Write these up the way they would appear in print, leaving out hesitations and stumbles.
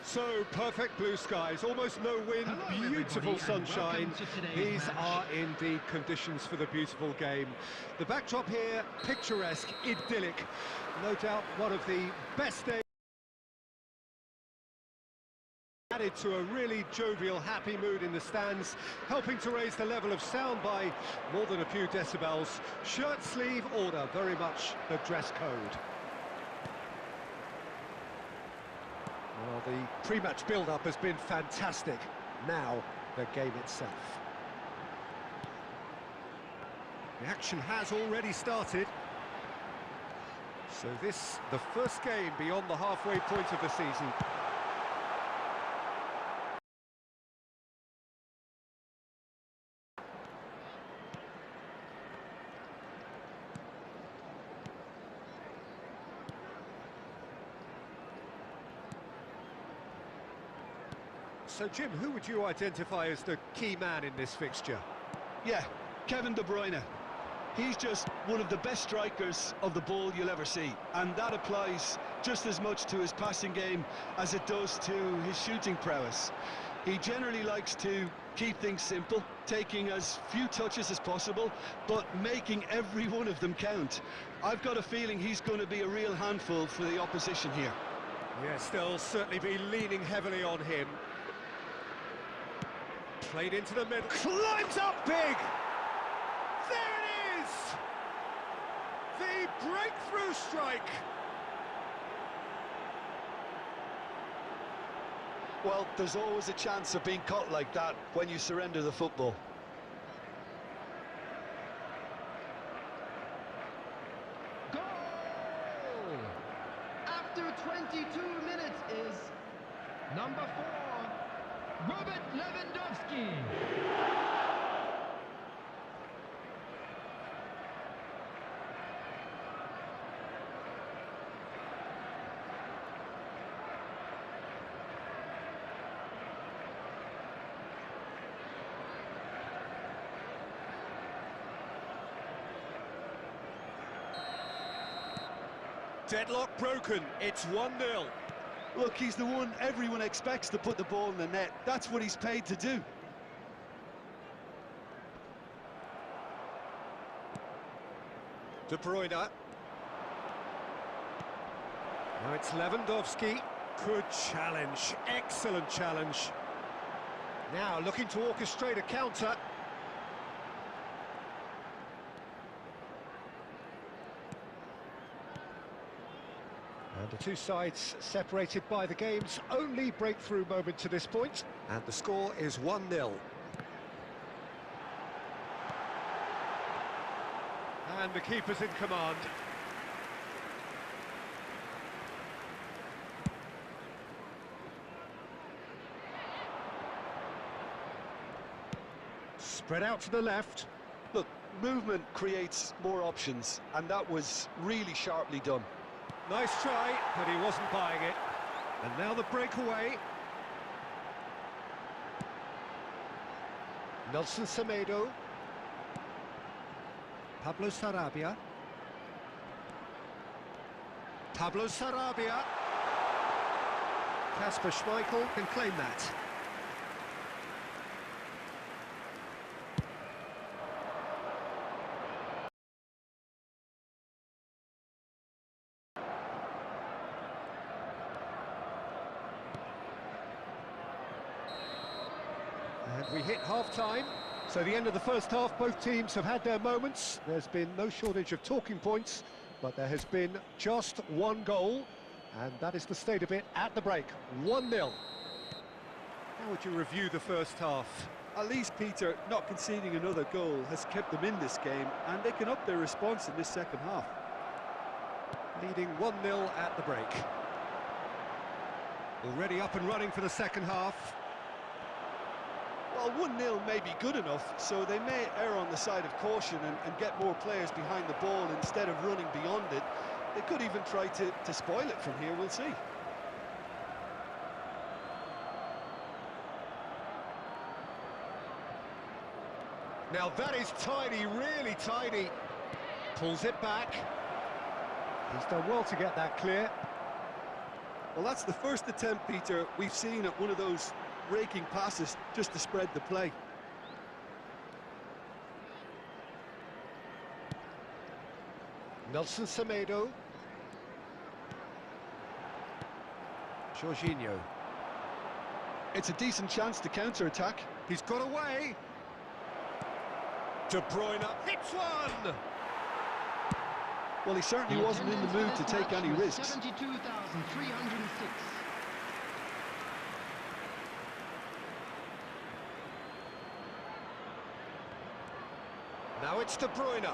So, perfect blue skies, almost no wind, Hello, beautiful sunshine. These match. are indeed conditions for the beautiful game. The backdrop here, picturesque, idyllic. No doubt one of the best days. Added to a really jovial, happy mood in the stands, helping to raise the level of sound by more than a few decibels. Shirt sleeve order, very much the dress code. Well, the pre-match build-up has been fantastic. Now, the game itself. The action has already started. So this, the first game beyond the halfway point of the season. So, Jim, who would you identify as the key man in this fixture? Yeah, Kevin De Bruyne. He's just one of the best strikers of the ball you'll ever see, and that applies just as much to his passing game as it does to his shooting prowess. He generally likes to keep things simple, taking as few touches as possible, but making every one of them count. I've got a feeling he's going to be a real handful for the opposition here. Yes, they'll certainly be leaning heavily on him. Played into the middle, climbs up big! There it is! The breakthrough strike! Well, there's always a chance of being caught like that when you surrender the football. Goal! After 22 minutes is number 4, Robert Lewandowski. Deadlock broken, it's 1-0. Look, he's the one everyone expects to put the ball in the net. That's what he's paid to do. De Bruyne. Now it's Lewandowski. Good challenge, excellent challenge. Now looking to orchestrate a counter. And the two sides separated by the game's only breakthrough moment to this point, and the score is 1-0. And the keeper's in command. Spread out to the left. Look, movement creates more options, and that was really sharply done. Nice try, but he wasn't buying it. And now the breakaway. Nelson Semedo. Pablo Sarabia. Pablo Sarabia. Kasper Schmeichel can claim that. And we hit half-time. So the end of the first half, both teams have had their moments. There's been no shortage of talking points, but there has been just one goal, and that is the state of it at the break. 1-0. How would you review the first half? At least, Peter, not conceding another goal has kept them in this game, and they can up their response in this second half. Leading 1-0 at the break. Already up and running for the second half. Well, 1-0 may be good enough, so they may err on the side of caution and get more players behind the ball instead of running beyond it. They could even try to spoil it from here, we'll see. Now that is tidy, really tidy. Pulls it back. He's done well to get that clear. Well, that's the first attempt, Peter, we've seen at one of those raking passes just to spread the play. Nelson Semedo. Jorginho. It's a decent chance to counter-attack. He's got away. De Bruyne hits one! Well, he certainly wasn't in the mood to take any risks. 72,306. Now it's De Bruyne.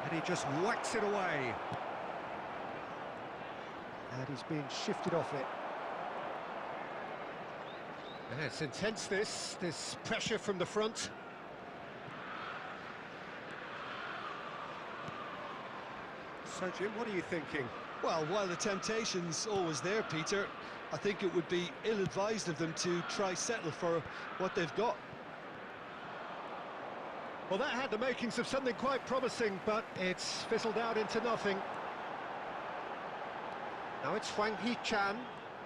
And he just whacks it away. And he's being shifted off it. And it's intense, this pressure from the front. So, Jim, what are you thinking? Well, while the temptation's always there, Peter, I think it would be ill-advised of them to try settle for what they've got. Well, that had the makings of something quite promising, but it's fizzled out into nothing. Now it's Hwang Hee-chan,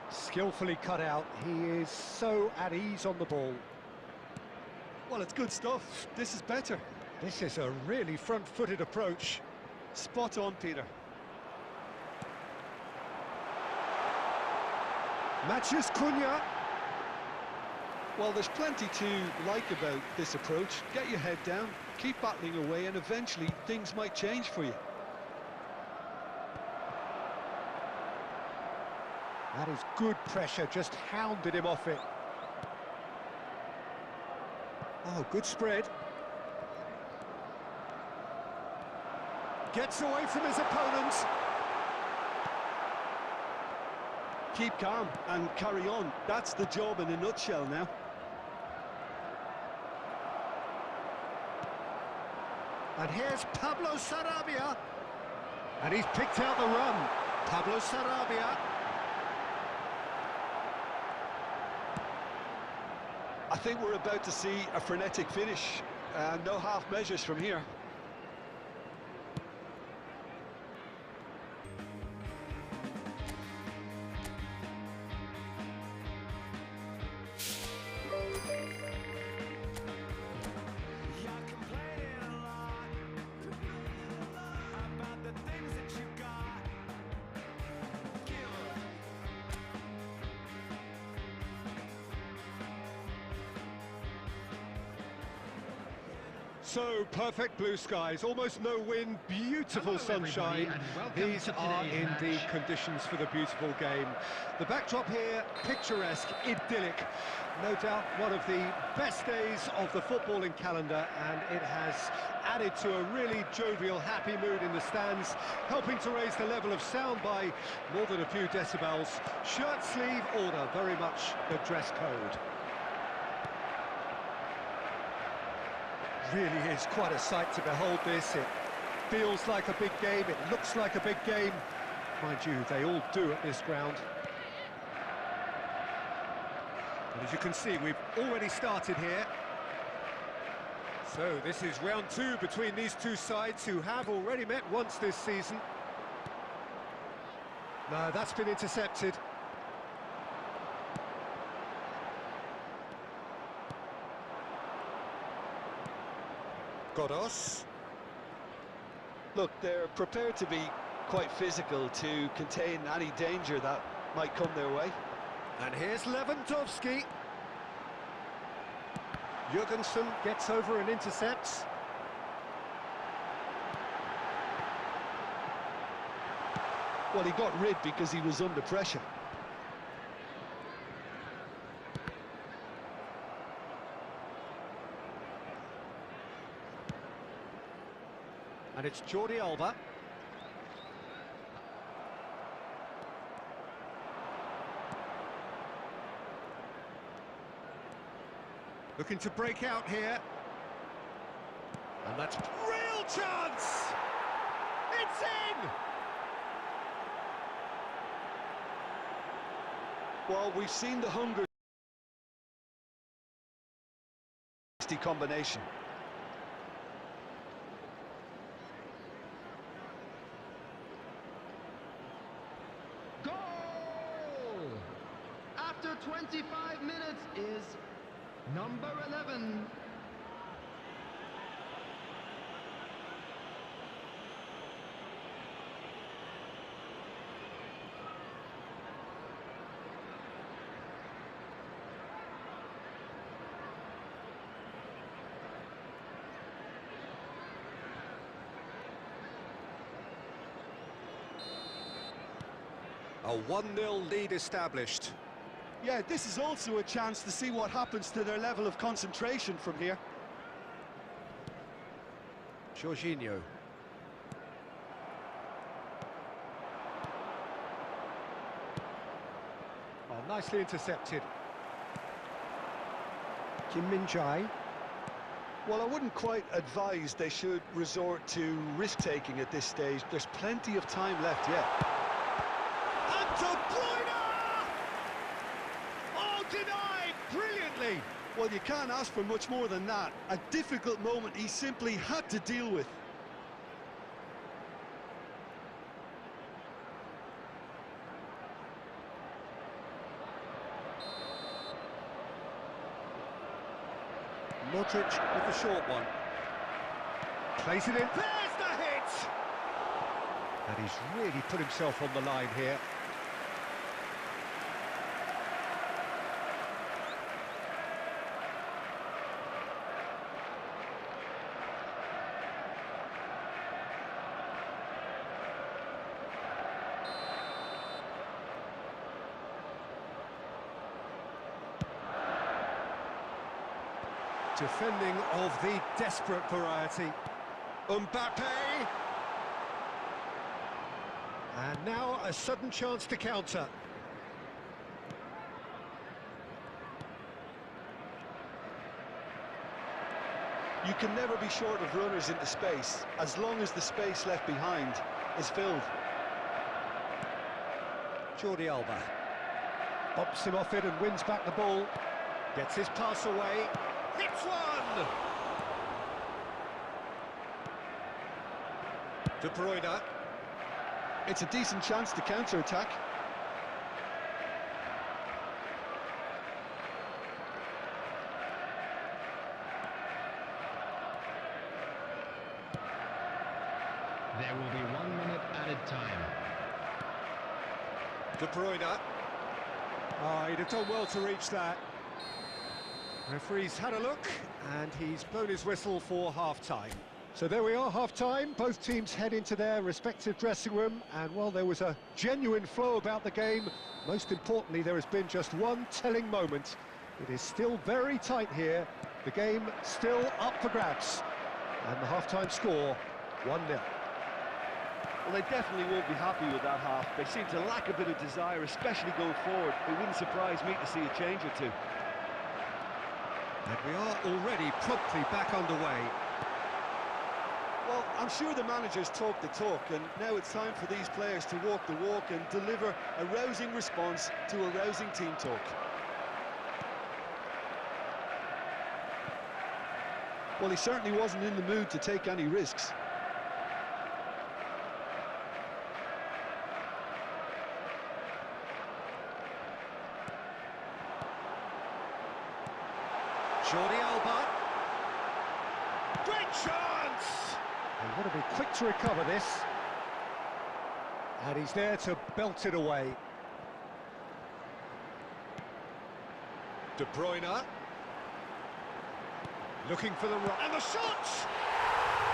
skillfully cut out. He is so at ease on the ball. Well, it's good stuff. This is better. This is a really front-footed approach. Spot on, Peter. Matheus Cunha. Well, there's plenty to like about this approach. Get your head down, keep battling away, and eventually things might change for you. That is good pressure, just hounded him off it. Oh, good spread. Gets away from his opponent. Keep calm and carry on. That's the job in a nutshell now. And here's Pablo Sarabia. And he's picked out the run. Pablo Sarabia. I think we're about to see a frenetic finish. No half measures from here. So perfect blue skies, almost no wind, beautiful sunshine. These are indeed conditions for the beautiful game. The backdrop here, picturesque, idyllic. No doubt one of the best days of the footballing calendar, and it has added to a really jovial, happy mood in the stands, helping to raise the level of sound by more than a few decibels. Shirt sleeve order, very much the dress code. Really is quite a sight to behold this. It feels like a big game, it looks like a big game. Mind you, they all do at this ground. And as you can see, we've already started here. So this is round two between these two sides who have already met once this season. No, that's been intercepted. Godos. Look, they're prepared to be quite physical to contain any danger that might come their way. And here's Lewandowski. Jurgensen gets over and intercepts. Well, he got rid because he was under pressure. And it's Jordi Alba. Looking to break out here. And that's real chance! It's in! Well, we've seen the hunger combination. Goal! After 25 minutes is number 11. A 1-0 lead established. Yeah, this is also a chance to see what happens to their level of concentration from here. Jorginho. Oh, nicely intercepted. Kim Min-jae. Well, I wouldn't quite advise they should resort to risk-taking at this stage. There's plenty of time left yet. And De Bruyne! Oh, denied brilliantly! Well, you can't ask for much more than that. A difficult moment he simply had to deal with. Modric with the short one. Plays it in. There's the hit! And he's really put himself on the line here. Defending of the desperate variety. Mbappe! And now a sudden chance to counter. You can never be short of runners into space, as long as the space left behind is filled. Jordi Alba. Bumps him off it and wins back the ball. Gets his pass away. Hits one! De Bruyne. It's a decent chance to counter-attack. There will be 1 minute added time. De Bruyne. Oh, he'd have done well to reach that. Referee's had a look, and he's blown his whistle for half-time. So there we are, half-time. Both teams head into their respective dressing room, and while there was a genuine flow about the game, most importantly, there has been just one telling moment. It is still very tight here. The game still up for grabs. And the half-time score, 1-0. Well, they definitely won't be happy with that half. They seem to lack a bit of desire, especially going forward. It wouldn't surprise me to see a change or two. And we are already promptly back underway. Well, I'm sure the managers talk the talk, and now it's time for these players to walk the walk and deliver a rousing response to a rousing team talk. Well, he certainly wasn't in the mood to take any risks. Jordi Alba. Great chance! They've got to be quick to recover this. And he's there to belt it away. De Bruyne. Looking for the run. And the shot!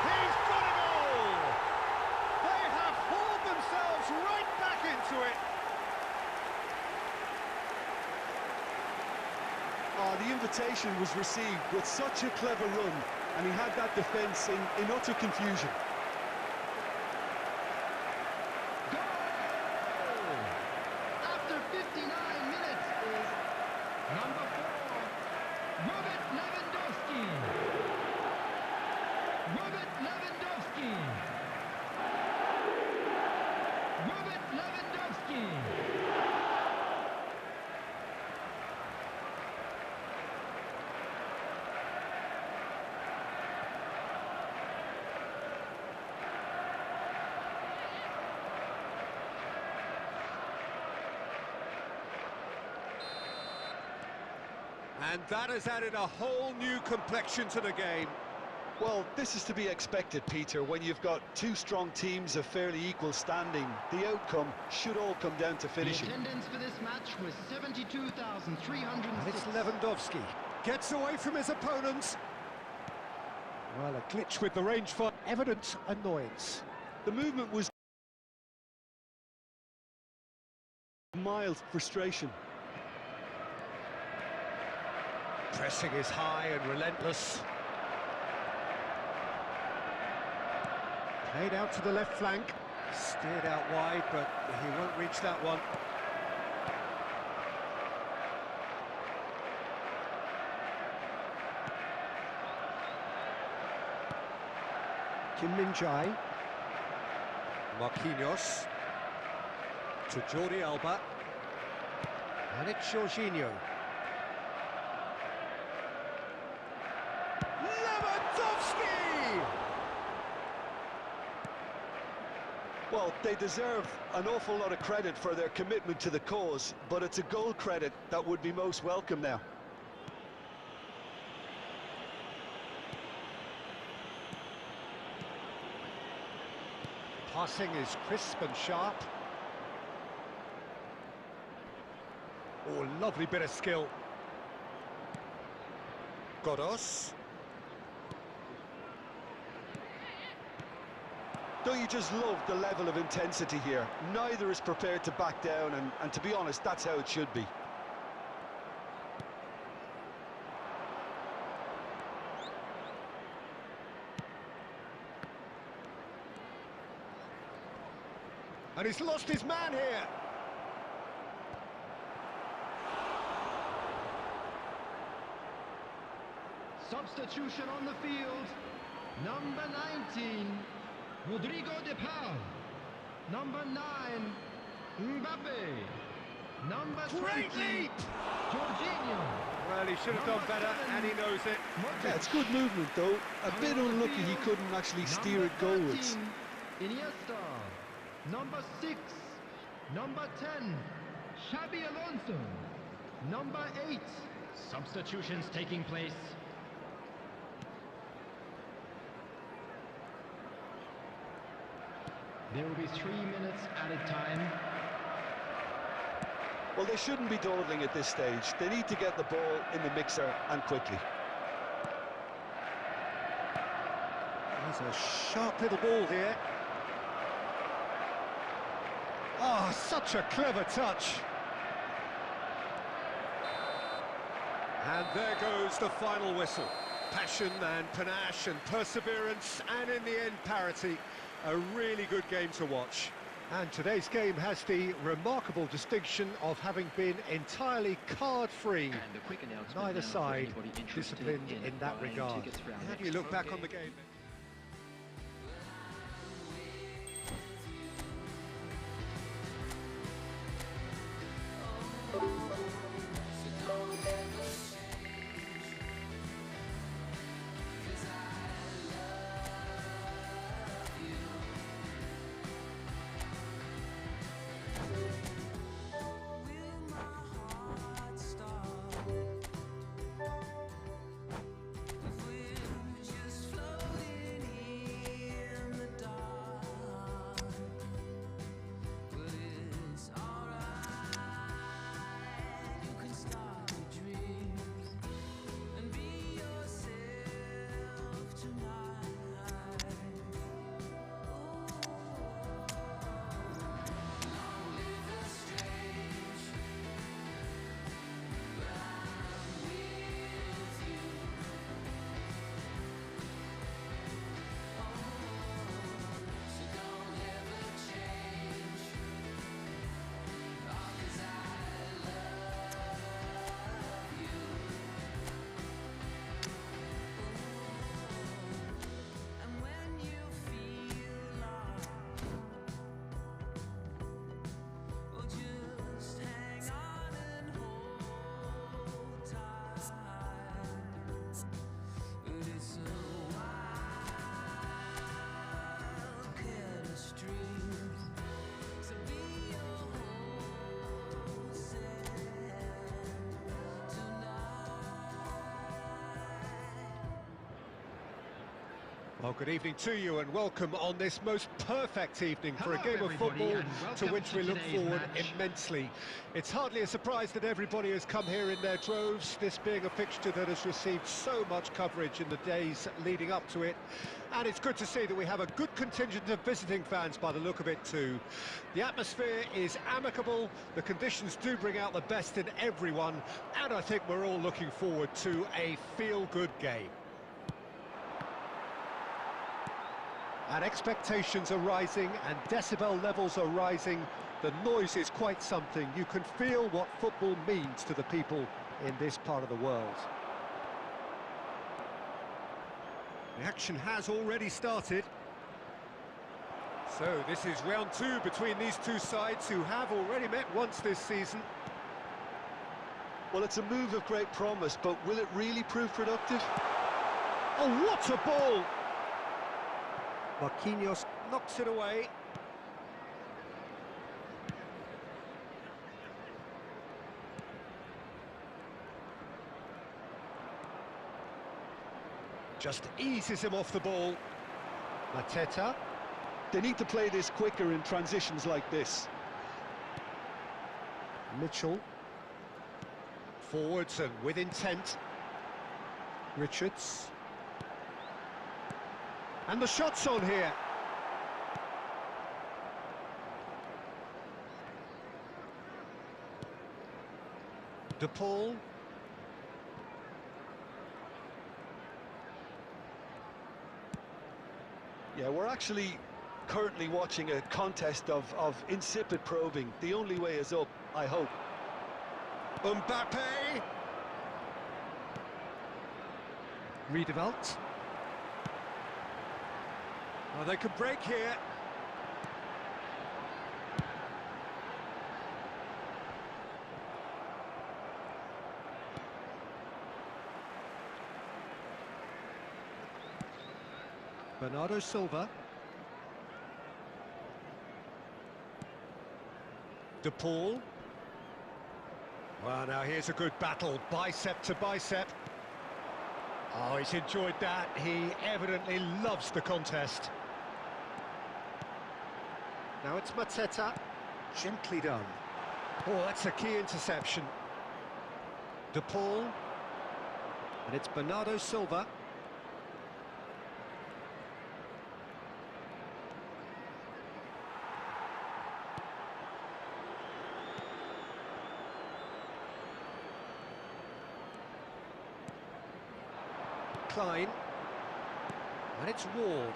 He's got a goal! They have hauled themselves right back into it. Oh, the invitation was received with such a clever run, and he had that defence in utter confusion. And that has added a whole new complexion to the game. Well, this is to be expected, Peter. When you've got two strong teams of fairly equal standing, the outcome should all come down to finishing. The attendance for this match was 72,300. And it's Lewandowski. Gets away from his opponents. Well, a glitch with the range for evident annoyance. The movement was mild frustration. Pressing is high and relentless. Played out to the left flank. Steered out wide, but he won't reach that one. Kim Min-jae. Marquinhos. To Jordi Alba. And it's Jorginho. Lewandowski! Well, they deserve an awful lot of credit for their commitment to the cause, but it's a goal credit that would be most welcome now. Passing is crisp and sharp. Oh, lovely bit of skill. Godos. Don't you just love the level of intensity here? Neither is prepared to back down, and to be honest, that's how it should be. And he's lost his man here. Substitution on the field. Number 19, Rodrigo de Paul. Number 9, Mbappe. Number 20, Great leap! Jorginho. Well, he should have done better, and he knows it. Yeah, it's good movement, though. A bit unlucky he couldn't actually steer it goalwards. Iniesta. Number 6, number 10, Xabi Alonso. Number 8. Substitutions taking place. There will be 3 minutes added time. Well, they shouldn't be dawdling at this stage. They need to get the ball in the mixer, and quickly. There's a sharp little ball here. Oh, such a clever touch. And there goes the final whistle. Passion and panache and perseverance, and in the end, parity. A really good game to watch. And today's game has the remarkable distinction of having been entirely card-free. Neither side disciplined in that regard. How do you look back on the game? Well, good evening to you and welcome on this most perfect evening for a Hello, game of everybody, football and to welcome which to we look today's forward match. immensely. It's hardly a surprise that everybody has come here in their droves, this being a fixture that has received so much coverage in the days leading up to it. And it's good to see that we have a good contingent of visiting fans by the look of it too. The atmosphere is amicable, the conditions do bring out the best in everyone, and I think we're all looking forward to a feel-good game. And expectations are rising and decibel levels are rising. The noise is quite something. You can feel what football means to the people in this part of the world. The action has already started. So this is round two between these two sides who have already met once this season. Well, it's a move of great promise, but will it really prove productive? Oh, what a ball! Marquinhos knocks it away. Just eases him off the ball. Mateta. They need to play this quicker in transitions like this. Mitchell. Forwards and with intent. Richards. And the shot's on here. De Paul. Yeah, we're actually currently watching a contest of insipid probing. The only way is up, I hope. Mbappe. Riedewald. Oh, they could break here. Bernardo Silva. De Paul. Well, now here's a good battle, bicep to bicep. Oh, he's enjoyed that. He evidently loves the contest. Now it's Mateta. Gently done. Oh, that's a key interception. De Paul. And it's Bernardo Silva. Klein. And it's Ward.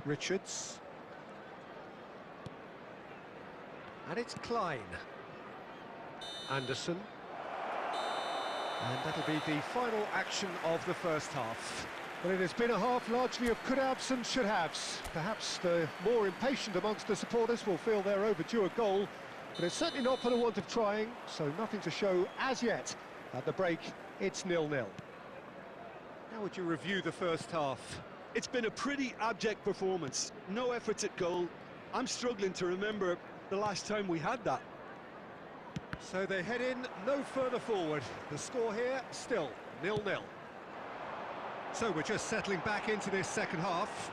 Richards. And it's Klein. Anderson. And that'll be the final action of the first half. Well, it has been a half largely of could-haves and should-haves. Perhaps the more impatient amongst the supporters will feel they're overdue a goal, but it's certainly not for the want of trying, so nothing to show as yet. At the break, it's 0-0. How would you review the first half? It's been a pretty abject performance. No efforts at goal. I'm struggling to remember the last time we had that. So they head in no further forward. The score here, still 0-0. So we're just settling back into this second half.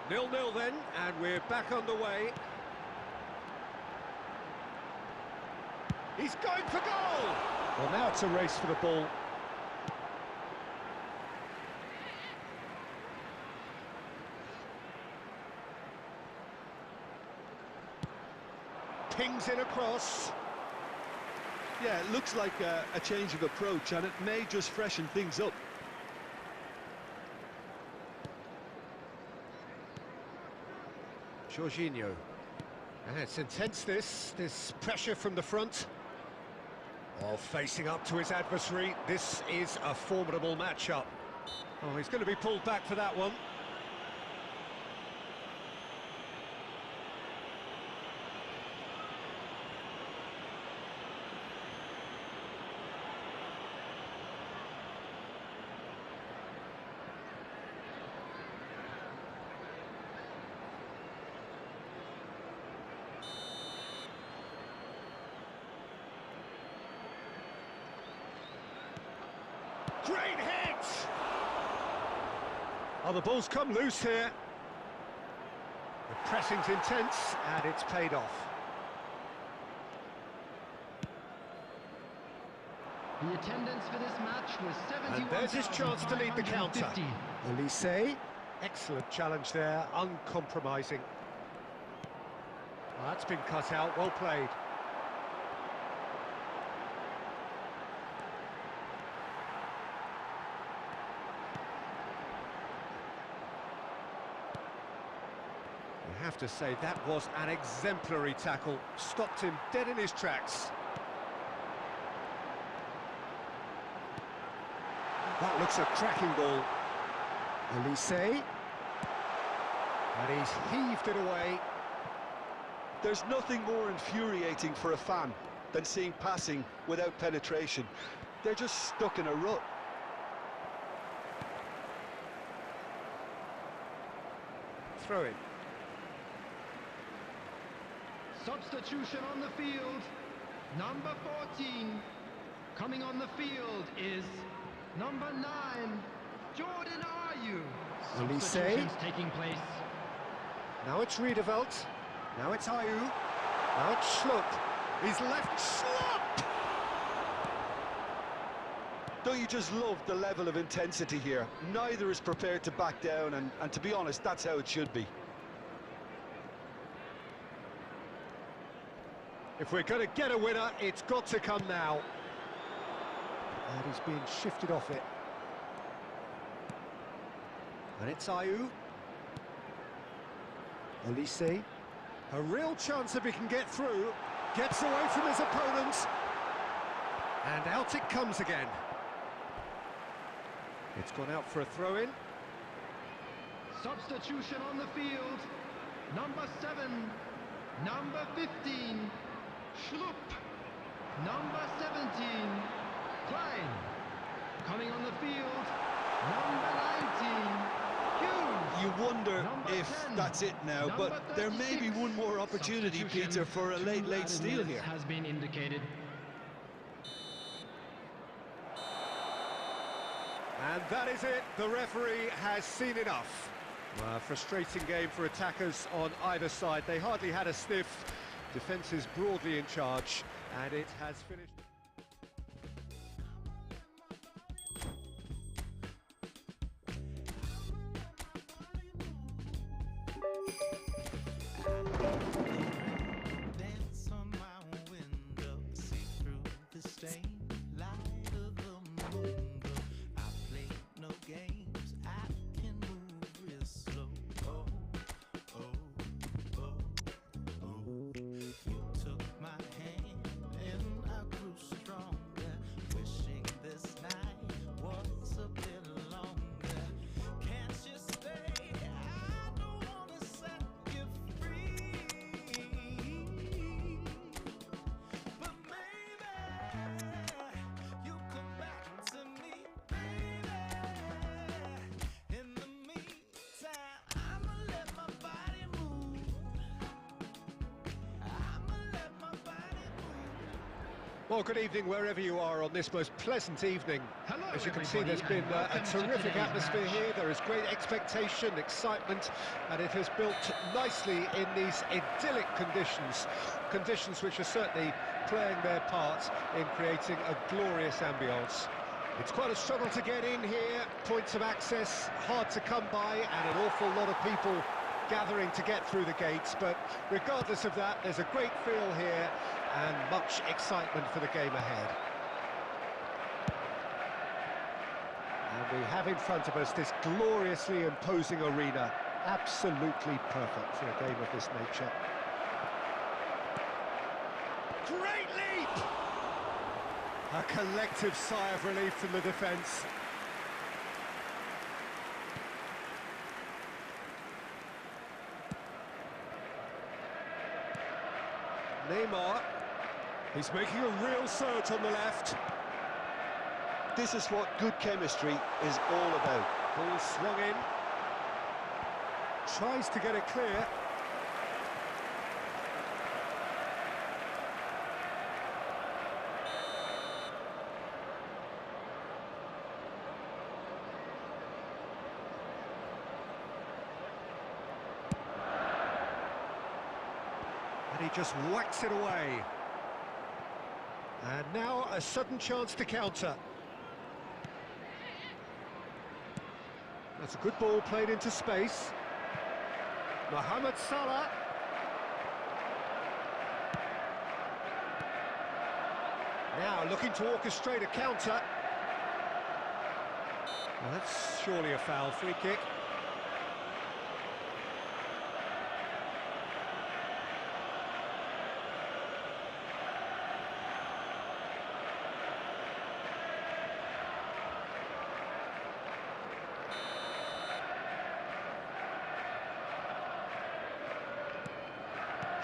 0-0 then, and we're back underway. He's going for goal! Well, now it's a race for the ball. Pings in across. Yeah, it looks like a change of approach, and it may just freshen things up. Jorginho. And it's intense, this pressure from the front. While facing up to his adversary, this is a formidable matchup. Oh, he's going to be pulled back for that one. Great hit! Oh, the ball's come loose here. The pressing's intense, and it's paid off. The attendance for this match was 71,550. And there's his chance to lead the counter. Elise, excellent challenge there, uncompromising. Well, that's been cut out, well played. You have to say that was an exemplary tackle, stopped him dead in his tracks. That looks a cracking ball. Elise. And he's heaved it away. There's nothing more infuriating for a fan than seeing passing without penetration. They're just stuck in a rut. Throw in. Substitution on the field. Number 14. Coming on the field is number 9. Jordan Ayew. Substitutions taking place. Now it's Riedewald. Now it's Ayew. Now it's Schlupp. He's left Schlupp! Don't you just love the level of intensity here? Neither is prepared to back down, and to be honest, that's how it should be. If we're going to get a winner, it's got to come now. And he's being shifted off it. And it's Ayew. Elise. A real chance if he can get through. Gets away from his opponents. And out it comes again. It's gone out for a throw-in. Substitution on the field. Number 7. Number 15. Schlupp. Number 17. Klein. Coming on the field. Number 19. Hughes. You wonder Number if 10. that's it now, Number but there may be 36. one more opportunity, Peter, for a late steal here. Has been indicated. And that is it. The referee has seen enough. Well, a frustrating game for attackers on either side. They hardly had a sniff. Defence is broadly in charge, and it has finished. Dance on my window, see through the stain, light of the moon. I play no games, I can move real slow. Oh, oh, oh, oh. You took my hand and I grew stronger, wishing this night was a little longer. Can't you stay? I don't wanna set you free, but maybe you come back to me, baby. In the meantime, I'ma let my body move. I'ma let my body move. Well, good evening wherever you are on this most pleasant evening. Hello, As you can see, everybody, there's been and a welcome to terrific today's atmosphere match. here. There is great expectation, excitement, and it has built nicely in these idyllic conditions. Conditions which are certainly playing their part in creating a glorious ambience. It's quite a struggle to get in here, points of access hard to come by, and an awful lot of people gathering to get through the gates, but regardless of that, there's a great feel here and much excitement for the game ahead. And we have in front of us this gloriously imposing arena, absolutely perfect for a game of this nature. Great leap! A collective sigh of relief from the defence. Neymar, he's making a real surge on the left. This is what good chemistry is all about. Ball swung in. Tries to get it clear. And he just whacks it away. And now a sudden chance to counter. That's a good ball played into space. Mohamed Salah. Now looking to orchestrate a counter. Well, that's surely a foul. Free kick.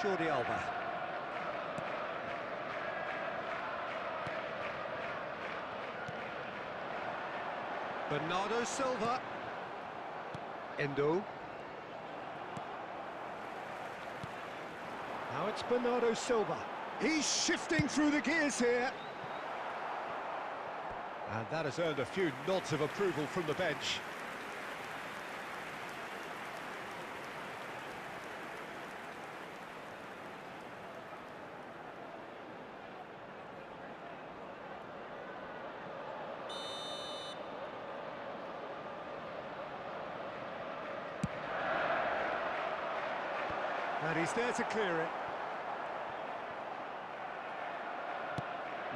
Jordi Alba. Bernardo Silva. Endo. Now it's Bernardo Silva. He's shifting through the gears here. And that has earned a few nods of approval from the bench. And he's there to clear it.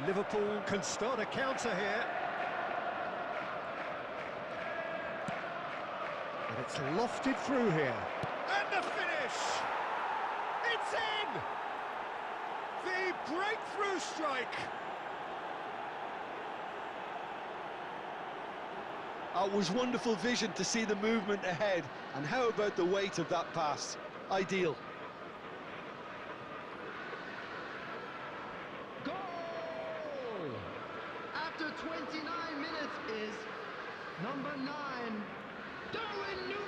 Liverpool can start a counter here. And it's lofted through here. And the finish! It's in! The breakthrough strike! It was wonderful vision to see the movement ahead. And how about the weight of that pass? Ideal. Goal! After 29 minutes is number 9, Darwin Núñez.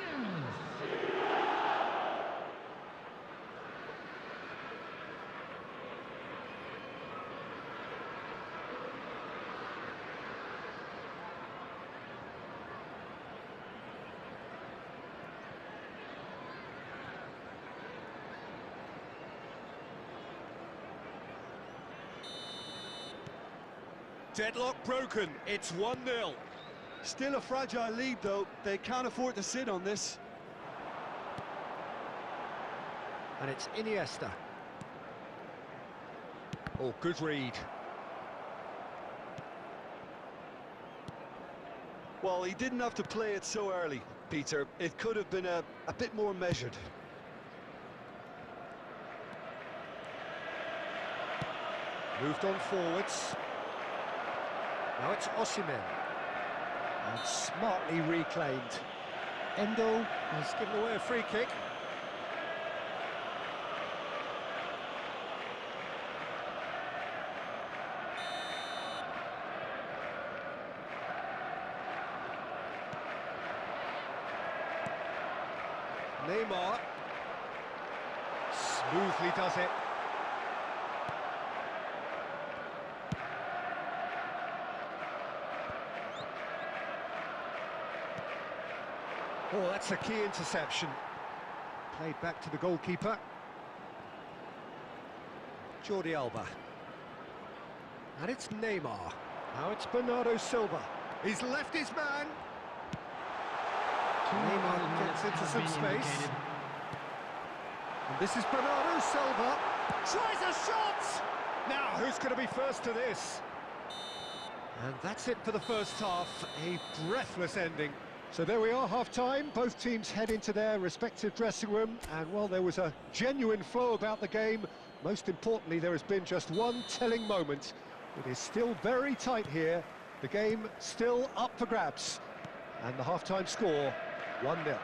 Deadlock broken, it's 1-0. Still a fragile lead, though. They can't afford to sit on this. And it's Iniesta. Oh, good read. Well, he didn't have to play it so early, Peter. It could have been a bit more measured. Moved on forwards. Now it's Osimhen. And smartly reclaimed. Endo has given away a free kick. Neymar smoothly does it. Oh, that's a key interception. Played back to the goalkeeper. Jordi Alba. And it's Neymar. Now it's Bernardo Silva. He's left his man. Neymar gets into some space. And this is Bernardo Silva. Tries a shot! Now, who's going to be first to this? And that's it for the first half. A breathless ending. So there we are, half-time. Both teams head into their respective dressing room. And while there was a genuine flow about the game, most importantly, there has been just one telling moment. It is still very tight here. The game still up for grabs. And the half-time score, 1-0.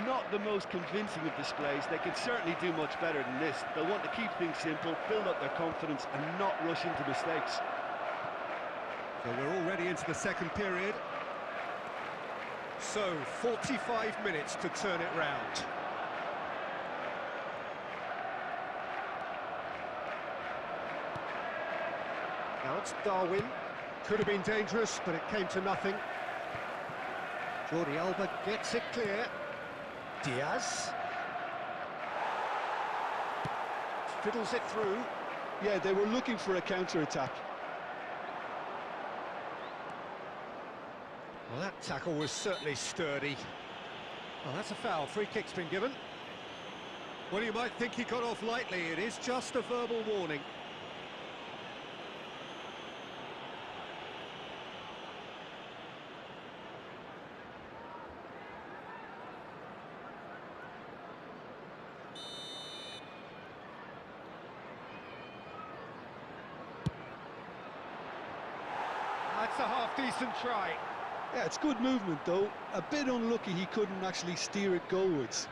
Not the most convincing of displays. They can certainly do much better than this. They'll want to keep things simple, build up their confidence and not rush into mistakes. So we're already into the second period. So 45 minutes to turn it round. Now it's Darwin. Could have been dangerous, but it came to nothing. Jordi Alba gets it clear. Diaz. fiddles it through. Yeah, they were looking for a counter-attack. Well, that tackle was certainly sturdy. Well, that's a foul. Free kick's been given. Well, you might think he got off lightly. It is just a verbal warning. That's a half-decent try. Yeah, it's good movement, though. A bit unlucky he couldn't actually steer it goalwards.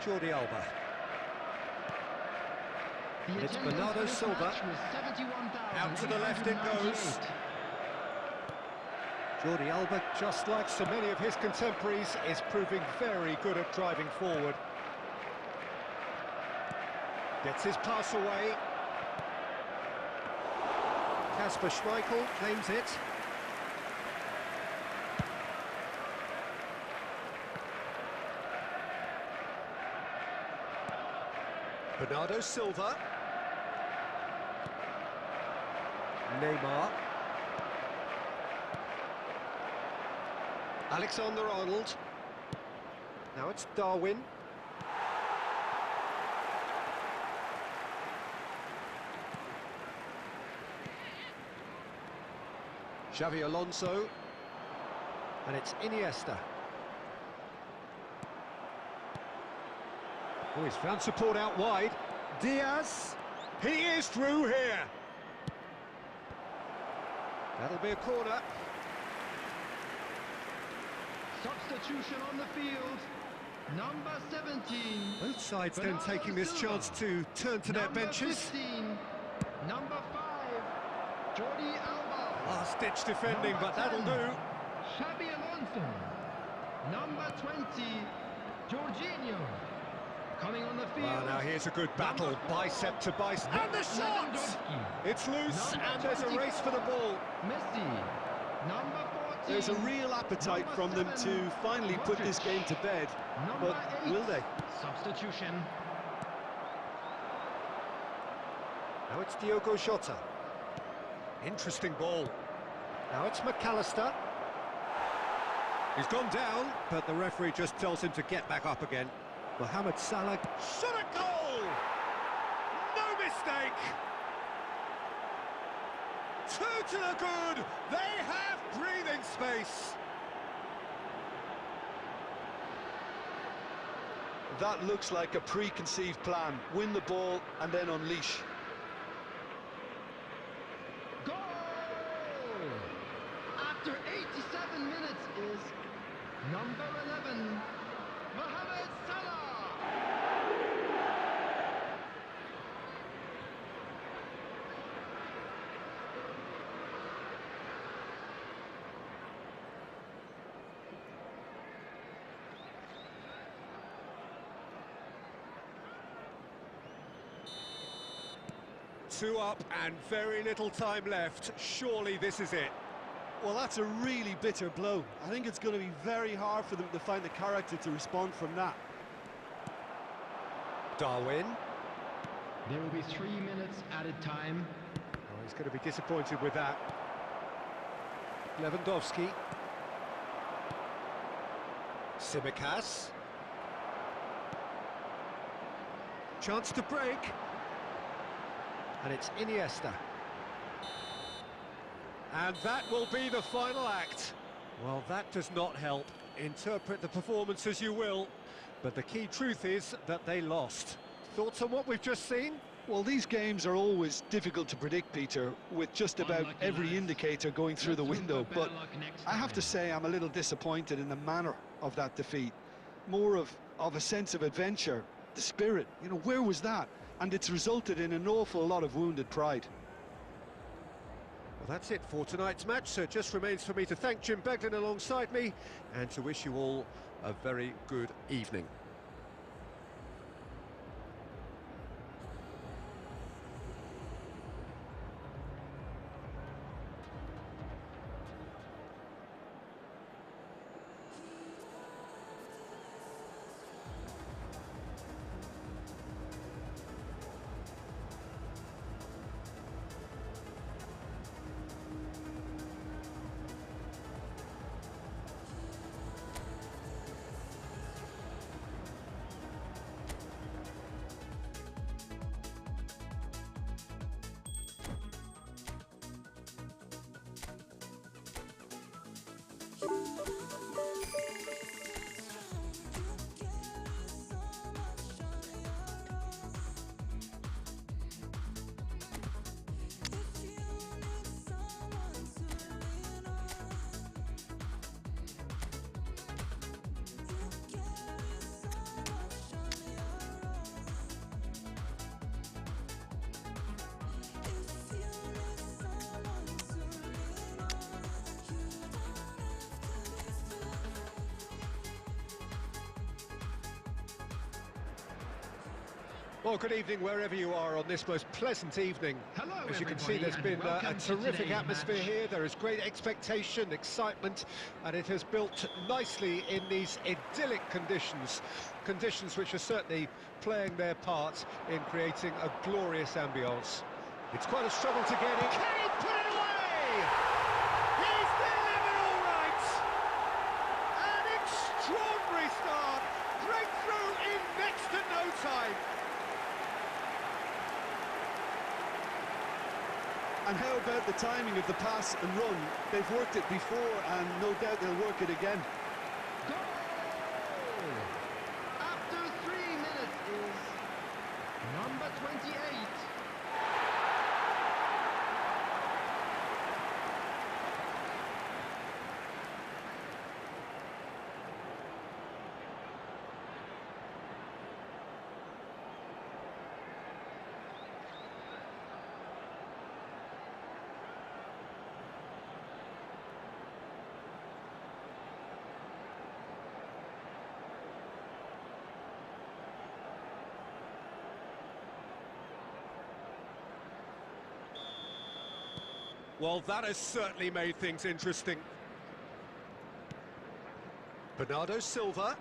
Jordi Alba. And it's Bernardo Silva. Out to the left it goes. Jordi Alba, just like so many of his contemporaries, is proving very good at driving forward. Gets his pass away. Kasper Schmeichel claims it. Bernardo Silva. Neymar. Alexander-Arnold. Now it's Darwin. Xavi Alonso. And it's Iniesta. Oh, he's found support out wide. Diaz. He is through here. That'll be a corner. Substitution on the field. Number 17. Both sides then taking this chance to turn to their benches. 15. Number 5. Jordi Alba. Last-ditch defending, but that'll do. Xabi Alonso. Number 20. Jorginho. Coming on the field. Well, now here's a good battle, bicep to bicep. And the shot! It's loose, and there's a race for the ball. Messi. Number 14. There's a real appetite from them to finally put this game to bed, but will they? Substitution. Now it's Diogo Jota. Interesting ball. Now it's McAllister. He's gone down, but the referee just tells him to get back up again. Mohamed Salah shot a goal! No mistake! Two to the good! They have breathing space! That looks like a preconceived plan. Win the ball and then unleash. Goal! After 87 minutes is number 11, Mohamed Salah. Two up and very little time left. Surely this is it. Well, that's a really bitter blow. I think it's going to be very hard for them to find the character to respond from that. Darwin. There will be 3 minutes added time. Oh, he's going to be disappointed with that. Lewandowski. Tsimikas. Chance to break. And it's Iniesta. And that will be the final act. Well, that does not help. Interpret the performance as you will, but the key truth is that they lost. Thoughts on what we've just seen? Well, these games are always difficult to predict, Peter, with just about every indicator going through the window, but I have to say I'm a little disappointed in the manner of that defeat. More of a sense of adventure, the spirit, you know, where was that? And it's resulted in an awful lot of wounded pride. Well, that's it for tonight's match, so it just remains for me to thank Jim Beglin alongside me and to wish you all a very good evening. Well, good evening wherever you are on this most pleasant evening. Hello, As you can see, there's everybody, been and a welcome to terrific today's atmosphere match. here. There is great expectation, excitement, and it has built nicely in these idyllic conditions. Conditions which are certainly playing their part in creating a glorious ambience. It's quite a struggle to get in. Can he put it away? He's delivered all right! An extraordinary start. Breakthrough in next to no time. And how about the timing of the pass and run? They've worked it before, and no doubt they'll work it again. Goal! After 3 minutes is number 28. Well, that has certainly made things interesting. Bernardo Silva.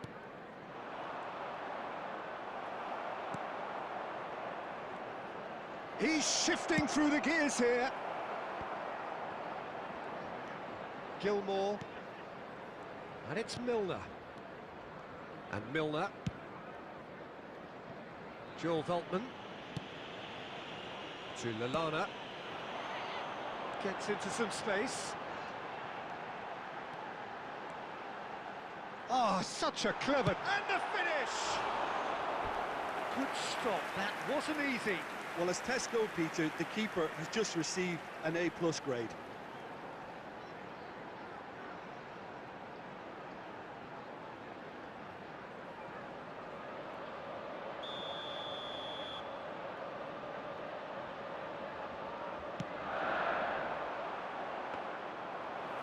He's shifting through the gears here. Gilmour. And it's Milner. And Milner. Joel Veltman. To Lallana. Gets into some space. Oh, such a clever... And the finish! Good stop, that wasn't easy. Well, as tests go, Peter, the keeper has just received an A+ grade.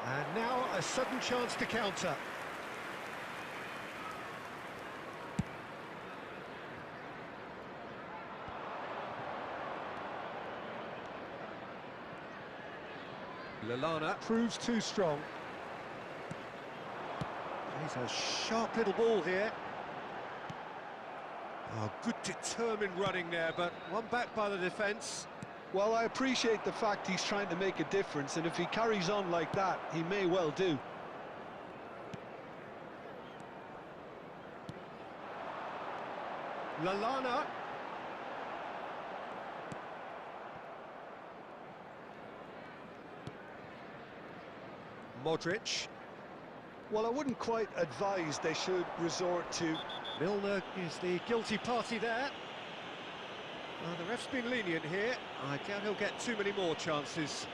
And now a sudden chance to counter. Lallana proves too strong. He's a sharp little ball here. Oh, good determined running there, but one back by the defence. Well, I appreciate the fact he's trying to make a difference, and if he carries on like that, he may well do. Lallana. Modric. Well, I wouldn't quite advise they should resort to... Milner is the guilty party there. The ref's been lenient here. I doubt he'll get too many more chances.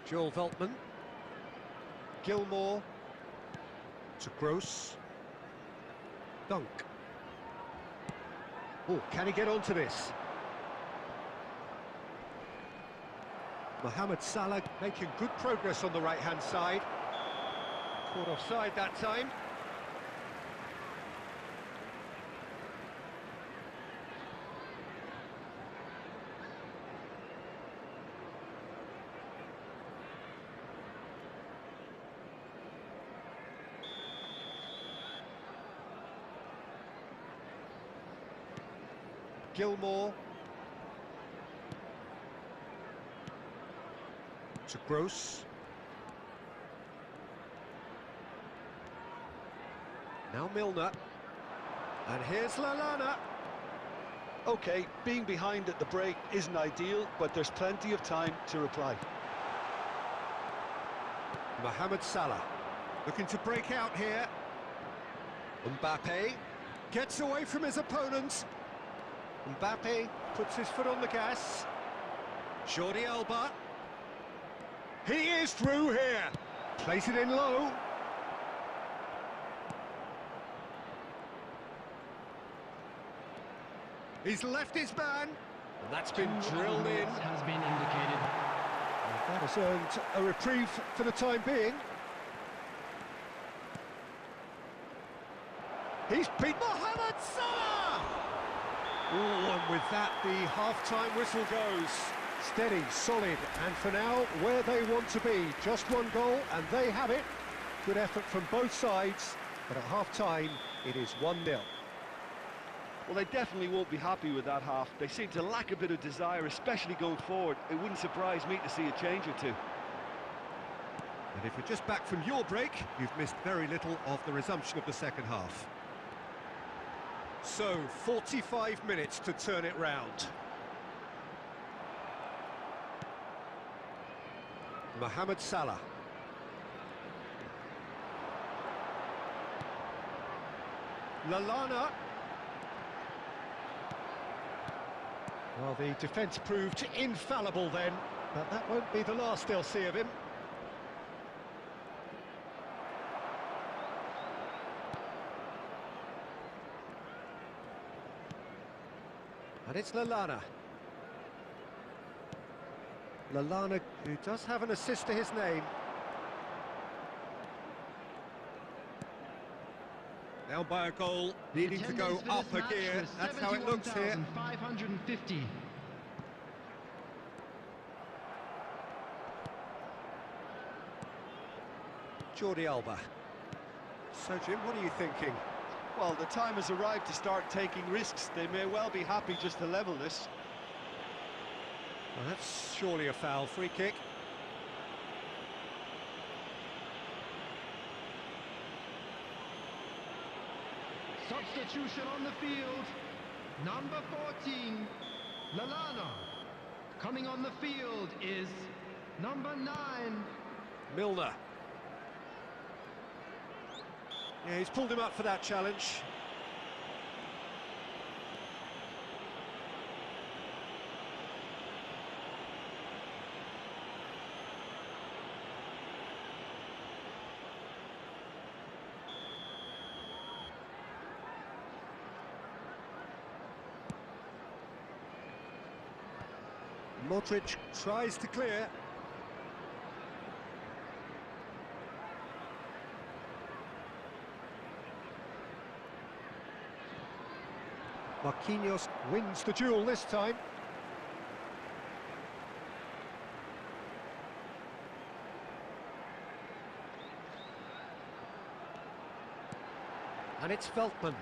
Joel Veltman. Gilmour. To Gross. Dunk. Oh, can he get onto this? Mohamed Salah making good progress on the right-hand side. Caught offside that time. Gilmour. To Gross. Now Milner. And here's Lallana. OK, being behind at the break isn't ideal, but there's plenty of time to reply. Mohamed Salah looking to break out here. Mbappe gets away from his opponent. Mbappe puts his foot on the gas. Jordi Alba. He is through here. Place it in low. He's left his man. And that's been drilled in. Has been indicated. That has earned a reprieve for the time being. He's beat Mohamed Salah! Oh, and with that, the half-time whistle goes. Steady, solid, and for now, where they want to be. Just one goal, and they have it. Good effort from both sides, but at half-time, it is 1-0. Well, they definitely won't be happy with that half. They seem to lack a bit of desire, especially going forward. It wouldn't surprise me to see a change or two. And if you're just back from your break, you've missed very little of the resumption of the second half. So, 45 minutes to turn it round. Mohamed Salah. Lallana. Well, the defence proved infallible then, but that won't be the last they'll see of him. And it's Lallana. Lallana, who does have an assist to his name. Down by a goal, needing to go up a gear. That's how it looks here. 550. Jordi Alba. So, Jim, what are you thinking? Well, the time has arrived to start taking risks. They may well be happy just to level this. Well, that's surely a foul. Free kick. Substitution on the field. Number 14, Lallana. Coming on the field is number 9. Milner. Yeah, he's pulled him up for that challenge. Modric tries to clear. Marquinhos wins the duel this time. And it's Veltman.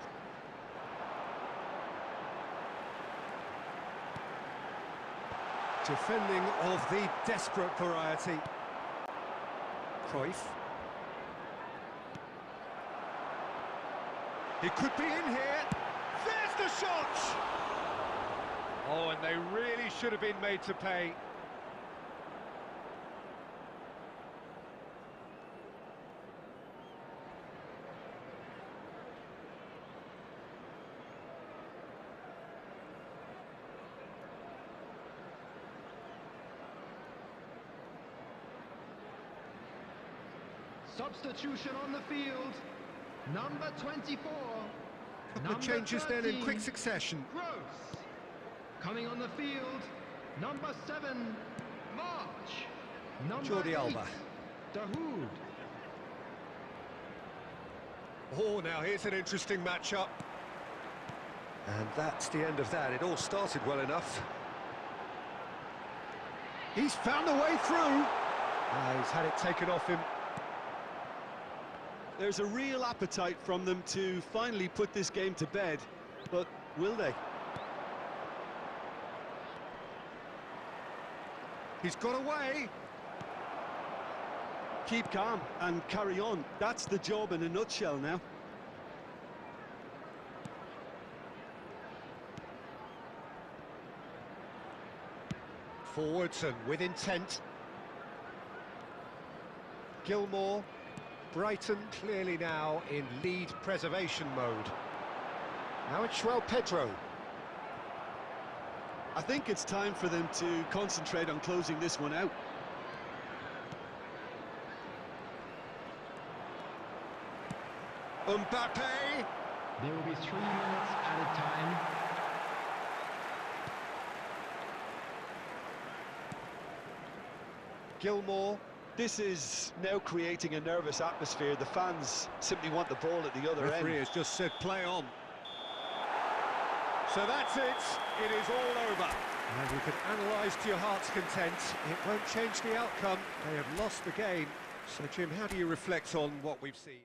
Defending of the desperate variety. Cruyff. He could be in here. There's the shot! Oh, and they really should have been made to pay. Substitution on the field. Number 24. Couple of changes then in quick succession. Gross. Coming on the field. Number 7. March. Number Jordi 8. Alba. Dahoud. Oh, now here's an interesting matchup. And that's the end of that. It all started well enough. He's found a way through. He's had it taken off him. There's a real appetite from them to finally put this game to bed, but will they? He's got away. Keep calm and carry on. That's the job in a nutshell now. Forwards and with intent. Gilmore. Brighton clearly now in lead preservation mode. Now it's João Pedro. I think it's time for them to concentrate on closing this one out. Mbappe! There will be 3 minutes added time. Gilmore. This is now creating a nervous atmosphere. The fans simply want the ball at the other end. Referee has just said play on. So that's it. It is all over. And you can analyse to your heart's content. It won't change the outcome. They have lost the game. So, Jim, how do you reflect on what we've seen?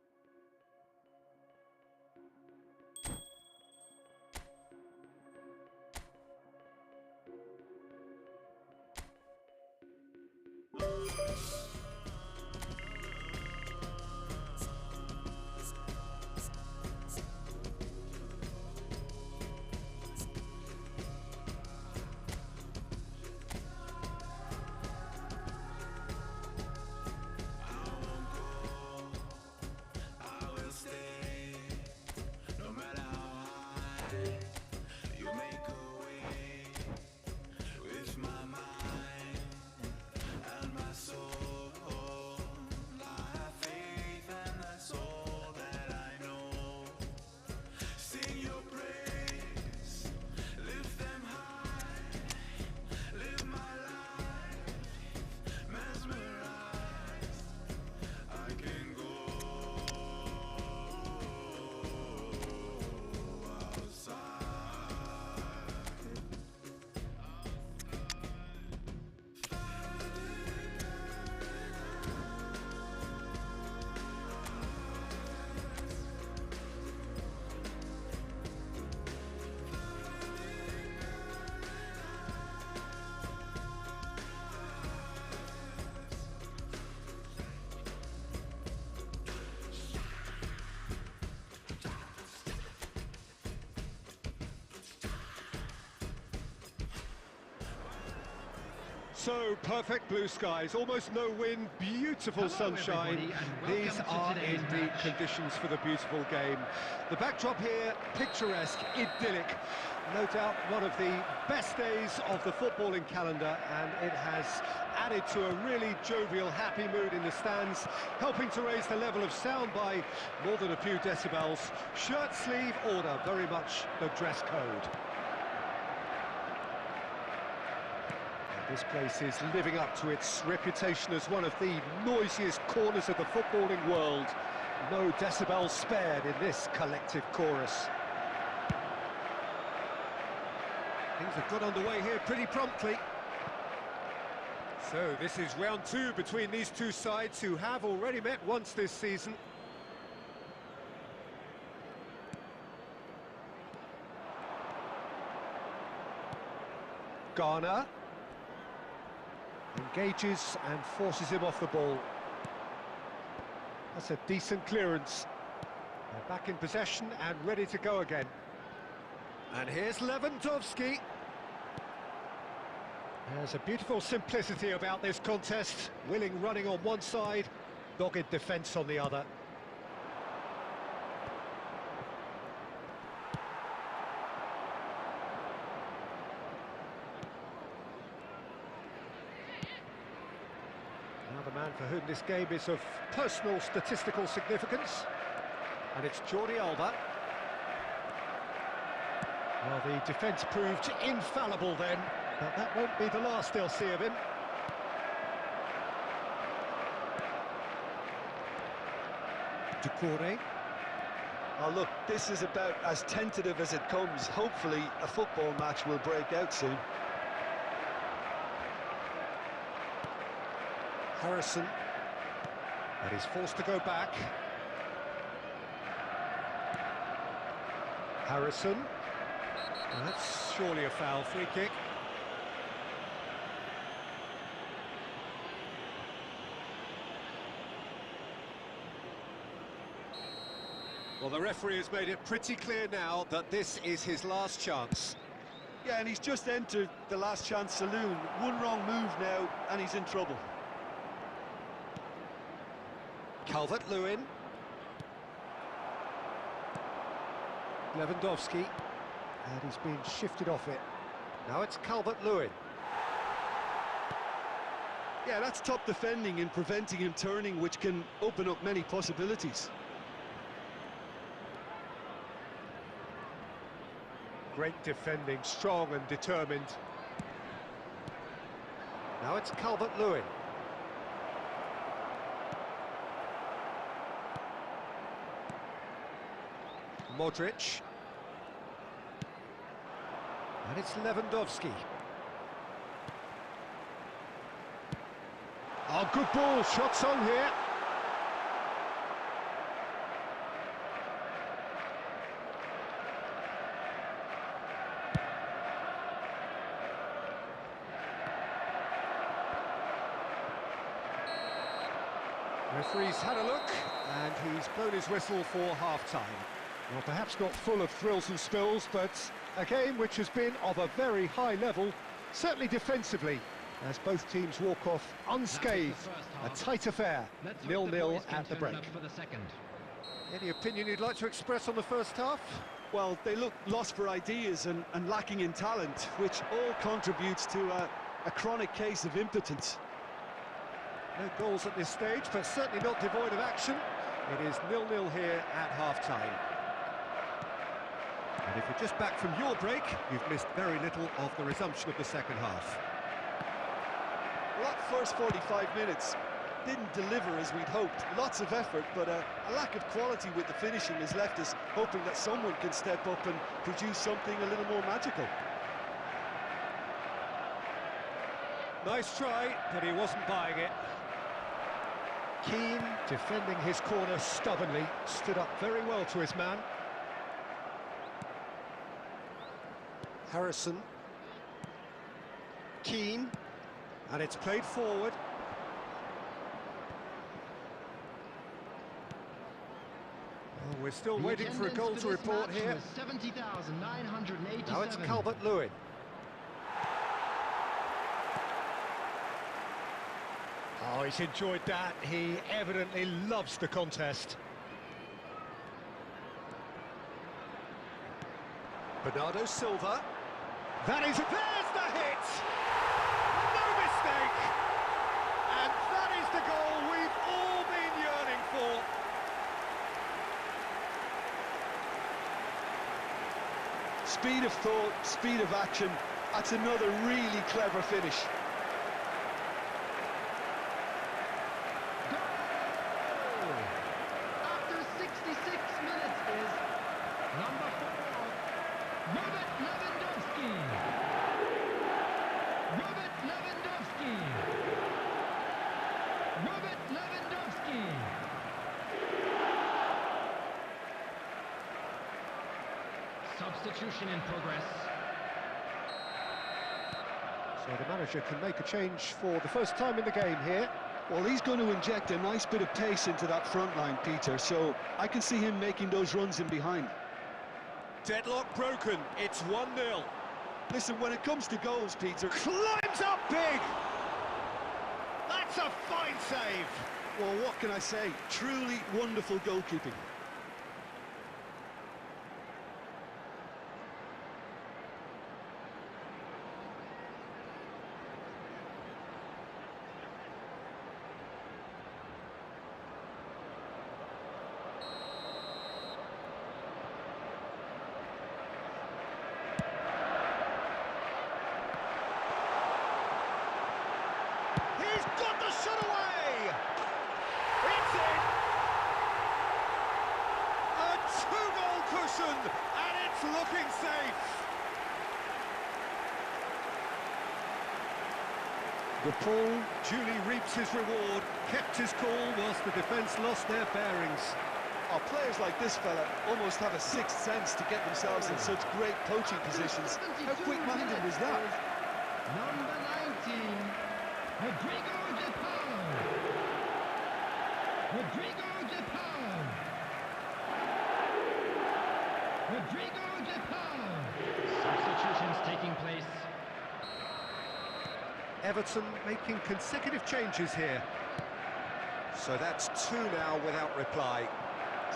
So, perfect blue skies, almost no wind, beautiful sunshine. These are indeed conditions for the beautiful game. The backdrop here, picturesque, idyllic. No doubt one of the best days of the footballing calendar, and it has added to a really jovial, happy mood in the stands, helping to raise the level of sound by more than a few decibels. Shirt sleeve order, very much the dress code. This place is living up to its reputation as one of the noisiest corners of the footballing world. No decibels spared in this collective chorus. Things have got underway here pretty promptly. So this is round 2 between these two sides who have already met once this season. Garner engages and forces him off the ball. That's a decent clearance. They're back in possession and ready to go again. And here's Lewandowski. There's a beautiful simplicity about this contest. Willing running on one side, dogged defence on the other. Now the man for whom this game is of personal statistical significance. And it's Jordi Alba. Well, the defence proved infallible then, but that won't be the last they'll see of him. Ducouré. Oh, look, this is about as tentative as it comes. Hopefully, a football match will break out soon. Harrison, but he's forced to go back. Harrison, well, that's surely a foul, free kick. Well, the referee has made it pretty clear now that this is his last chance. Yeah, and he's just entered the last chance saloon. One wrong move now, and he's in trouble. Calvert-Lewin. Lewandowski. And he's been shifted off it. Now it's Calvert-Lewin. Yeah, that's top defending and preventing him turning, which can open up many possibilities. Great defending, strong and determined. Now it's Calvert-Lewin. Modric. And it's Lewandowski. Oh, good ball, shots on here. Referee's had a look, and he's blown his whistle for half-time. Well, perhaps not full of thrills and spills, but a game which has been of a very high level, certainly defensively, as both teams walk off unscathed. A tight affair, 0-0 at the break. Any opinion you'd like to express on the first half? Well, they look lost for ideas and lacking in talent, which all contributes to a chronic case of impotence. No goals at this stage, but certainly not devoid of action. It is 0-0 here at half-time. And if you're just back from your break, you've missed very little of the resumption of the second half. Well, that first 45 minutes didn't deliver as we'd hoped. Lots of effort, but a lack of quality with the finishing has left us hoping that someone can step up and produce something a little more magical. Nice try, but he wasn't buying it. Keane, defending his corner stubbornly, stood up very well to his man. Harrison. Keane. And it's played forward. Well, we're still waiting for a goal to report here. 70,987. Now it's Calvert-Lewin. Oh, he's enjoyed that. He evidently loves the contest. Bernardo Silva. That is, there's the hit! No mistake! And that is the goal we've all been yearning for. Speed of thought, speed of action. That's another really clever finish. After 66 minutes is number 4, Robert Lewandowski. Robert Lewandowski. Robert Lewandowski. Substitution in progress. So the manager can make a change for the first time in the game here. Well, he's going to inject a nice bit of pace into that front line, Peter, so I can see him making those runs in behind. Deadlock broken, it's 1-0. Listen, when it comes to goals, Peter... Climbs up big! That's a fine save! Well, what can I say? Truly wonderful goalkeeping. He's got the shot away! It's in! A two-goal cushion, and it's looking safe! The Paul duly reaps his reward, kept his cool whilst the defence lost their bearings. Our players like this fella almost have a sixth sense to get themselves in such great coaching positions. How quick-minded was that? Number 19, Rodrigo de Paul. Rodrigo de Paul. Rodrigo de Paul. Substitutions taking place. Everton making consecutive changes here. So that's 2 now without reply.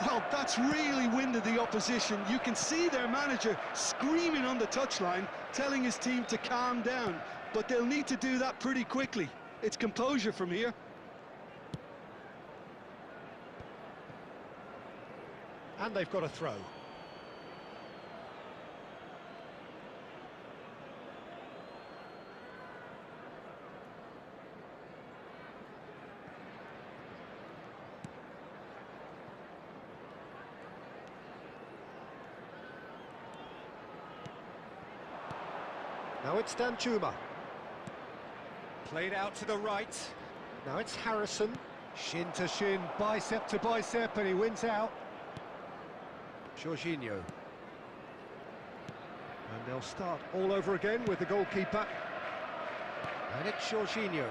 Well, that's really winded the opposition. You can see their manager screaming on the touchline, telling his team to calm down, but they'll need to do that pretty quickly. It's composure from here. And they've got a throw. Now it's Danjuma. Played out to the right. Now it's Harrison. Shin to shin, bicep to bicep, and he wins out. Jorginho. And they'll start all over again with the goalkeeper. And it's Jorginho.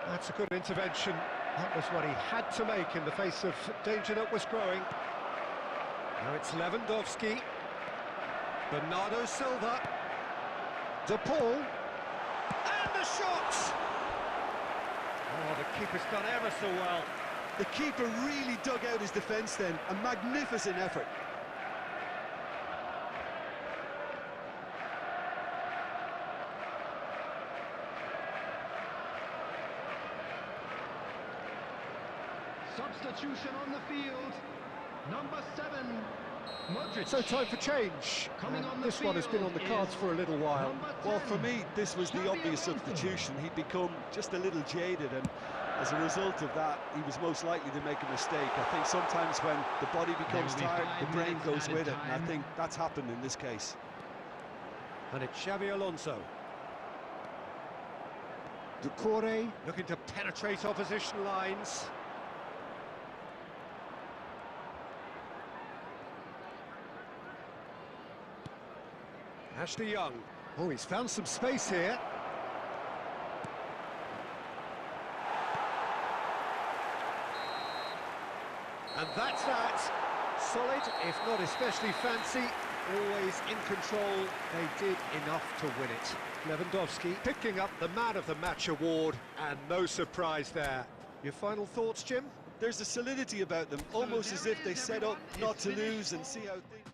That's a good intervention. That was what he had to make in the face of danger that was growing. Now it's Lewandowski. Bernardo Silva. De Paul. And the shot! Oh, the keeper's done ever so well. The keeper really dug out his defence then. A magnificent effort. Substitution on the field. Number 7, Modric. So time for change. Coming on the this one has been on the cards for a little while. Well, for me, this was the obvious substitution. He'd become just a little jaded, and as a result of that, he was most likely to make a mistake. I think sometimes when the body becomes tired, the brain goes with it, and I think that's happened in this case. And it's Xabi Alonso. Doucouré looking to penetrate opposition lines. Ashley Young. Oh, he's found some space here. And that's that. Solid, if not especially fancy. Always in control. They did enough to win it. Lewandowski picking up the Man of the Match award, and no surprise there. Your final thoughts, Jim? There's a solidity about them, almost as if they set up not to lose and see how things...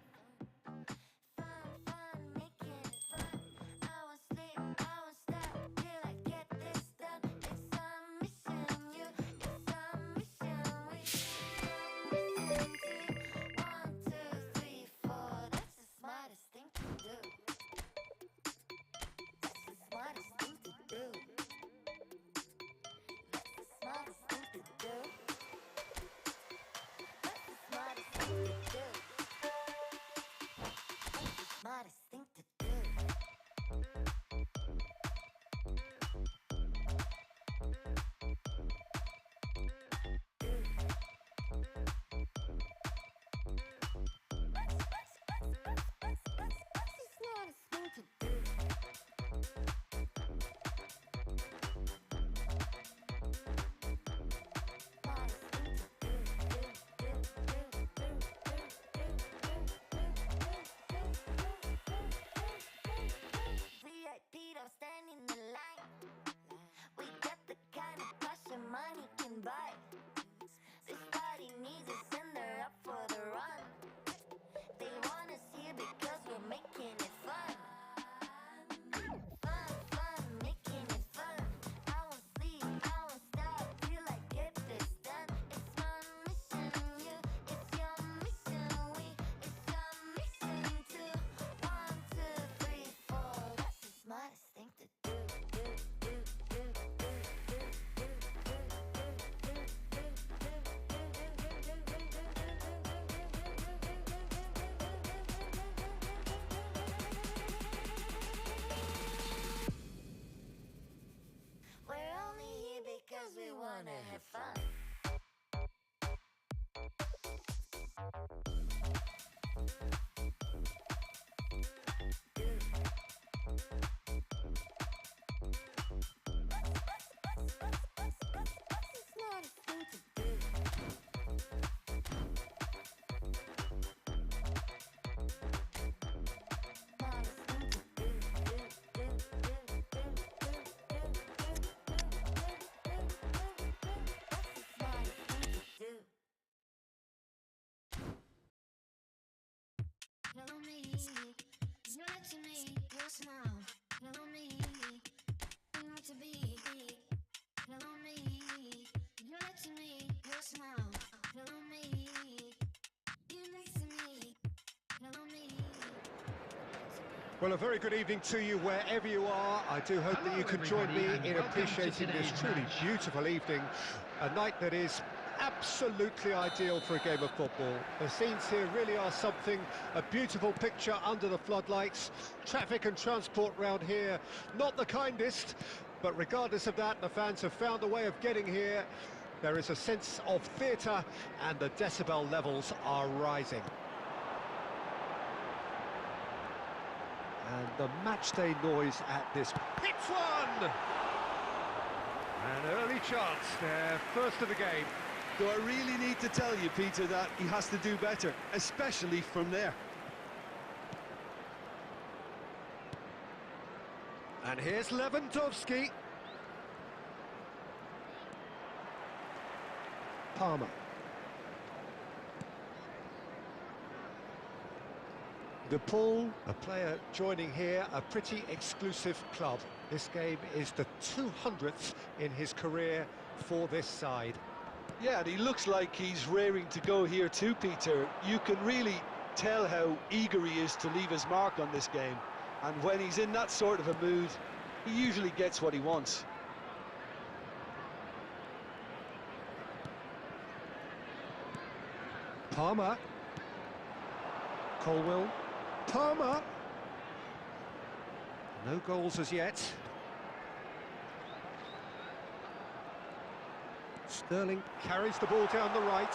You're to me, your smile, hello me. Not to be, hello me. You're to me, your smile, hello me. You're to me, hello me. Well, a very good evening to you wherever you are. I do hope that you can join me in appreciating this truly beautiful evening, a night that is absolutely ideal for a game of football. The scenes here really are something, a beautiful picture under the floodlights. Traffic and transport round here, not the kindest, but regardless of that, the fans have found a way of getting here. There is a sense of theatre and the decibel levels are rising. And the matchday noise at this. Hits one! An early chance, their first of the game. Do I really need to tell you, Peter, that he has to do better, especially from there? And here's Lewandowski. Palmer. De Paul, a player joining here, a pretty exclusive club. This game is the 200th in his career for this side. Yeah, and he looks like he's raring to go here too, Peter. You can really tell how eager he is to leave his mark on this game. And when he's in that sort of a mood, he usually gets what he wants. Palmer. Colwill. Palmer. No goals as yet. Sterling carries the ball down the right.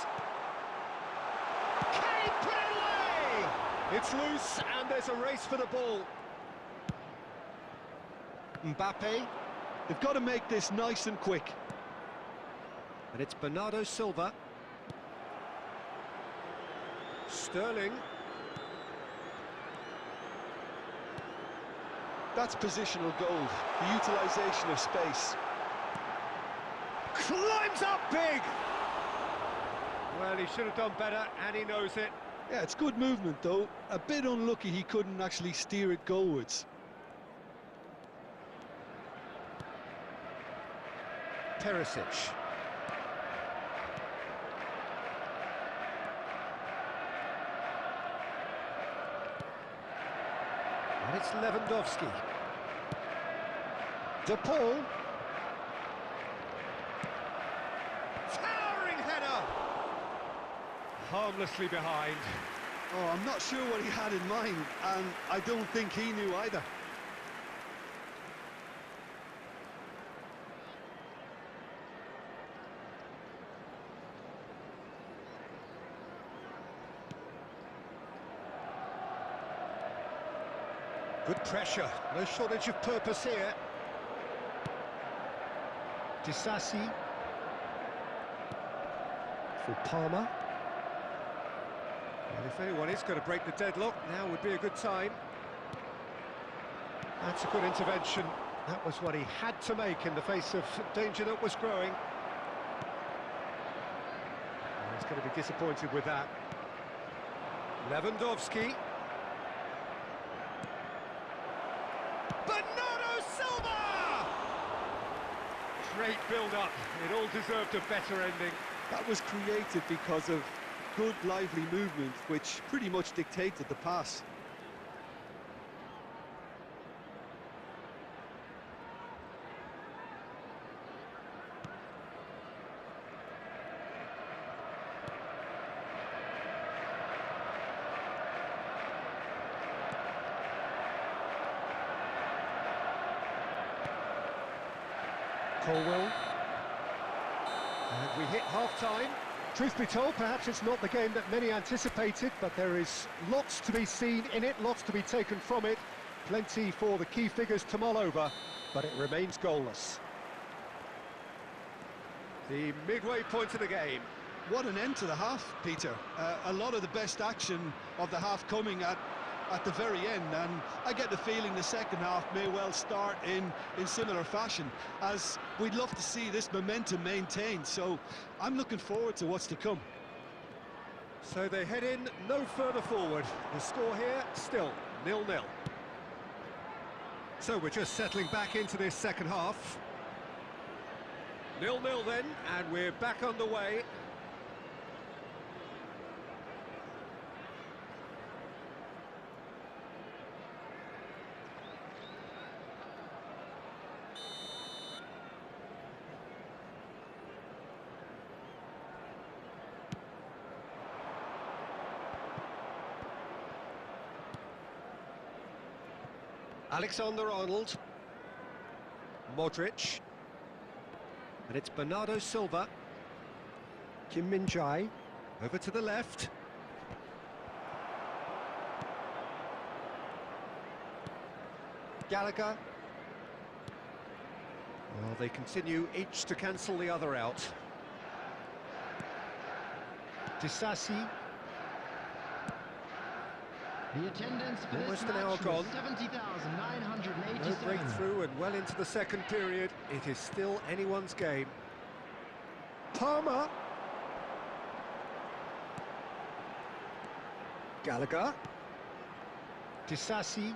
Can he put it away? It's loose and there's a race for the ball. Mbappe. They've got to make this nice and quick. And it's Bernardo Silva. Sterling. That's positional gold, the utilisation of space. Climbs up big! Well, he should have done better, and he knows it. Yeah, it's good movement, though. A bit unlucky he couldn't actually steer it goalwards. Perisic. And it's Lewandowski. De Paul. Towering header! Harmlessly behind. Oh, I'm not sure what he had in mind, and I don't think he knew either. Good pressure, no shortage of purpose here. Disasi for Palmer. And if anyone is going to break the deadlock, now would be a good time. That's a good intervention. That was what he had to make in the face of danger that was growing. And he's going to be disappointed with that. Lewandowski. Bernardo Silva! Great build-up. It all deserved a better ending. That was created because of good, lively movement, which pretty much dictated the pass. Colwill. And we hit half-time. Truth be told, perhaps it's not the game that many anticipated, but there is lots to be seen in it, lots to be taken from it. Plenty for the key figures to mull over, but it remains goalless. The midway point of the game. What an end to the half, Peter. A lot of the best action of the half coming at the very end, and I get the feeling the second half may well start in similar fashion, as we'd love to see this momentum maintained, so I'm looking forward to what's to come. So they head in no further forward. The score here, still 0-0. So we're just settling back into this second half. 0-0 then, and we're back underway. Alexander-Arnold, Modric, and it's Bernardo Silva, Kim Min-jae, over to the left. Gallagher. Well, they continue each to cancel the other out. Disasi. The attendance for Almost this an hour match gone. was 70,987. No breakthrough and well into the second period. It is still anyone's game. Palmer. Gallagher. Disasi.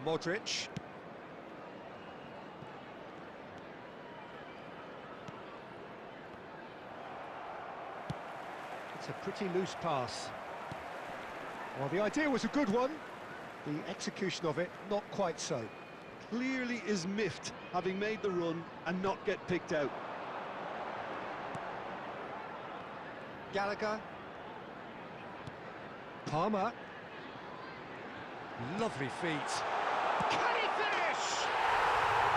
Modric. It's a pretty loose pass. Well, the idea was a good one. The execution of it, not quite so. Clearly is miffed, having made the run and not get picked out. Gallagher. Palmer. Lovely feet. Can he finish?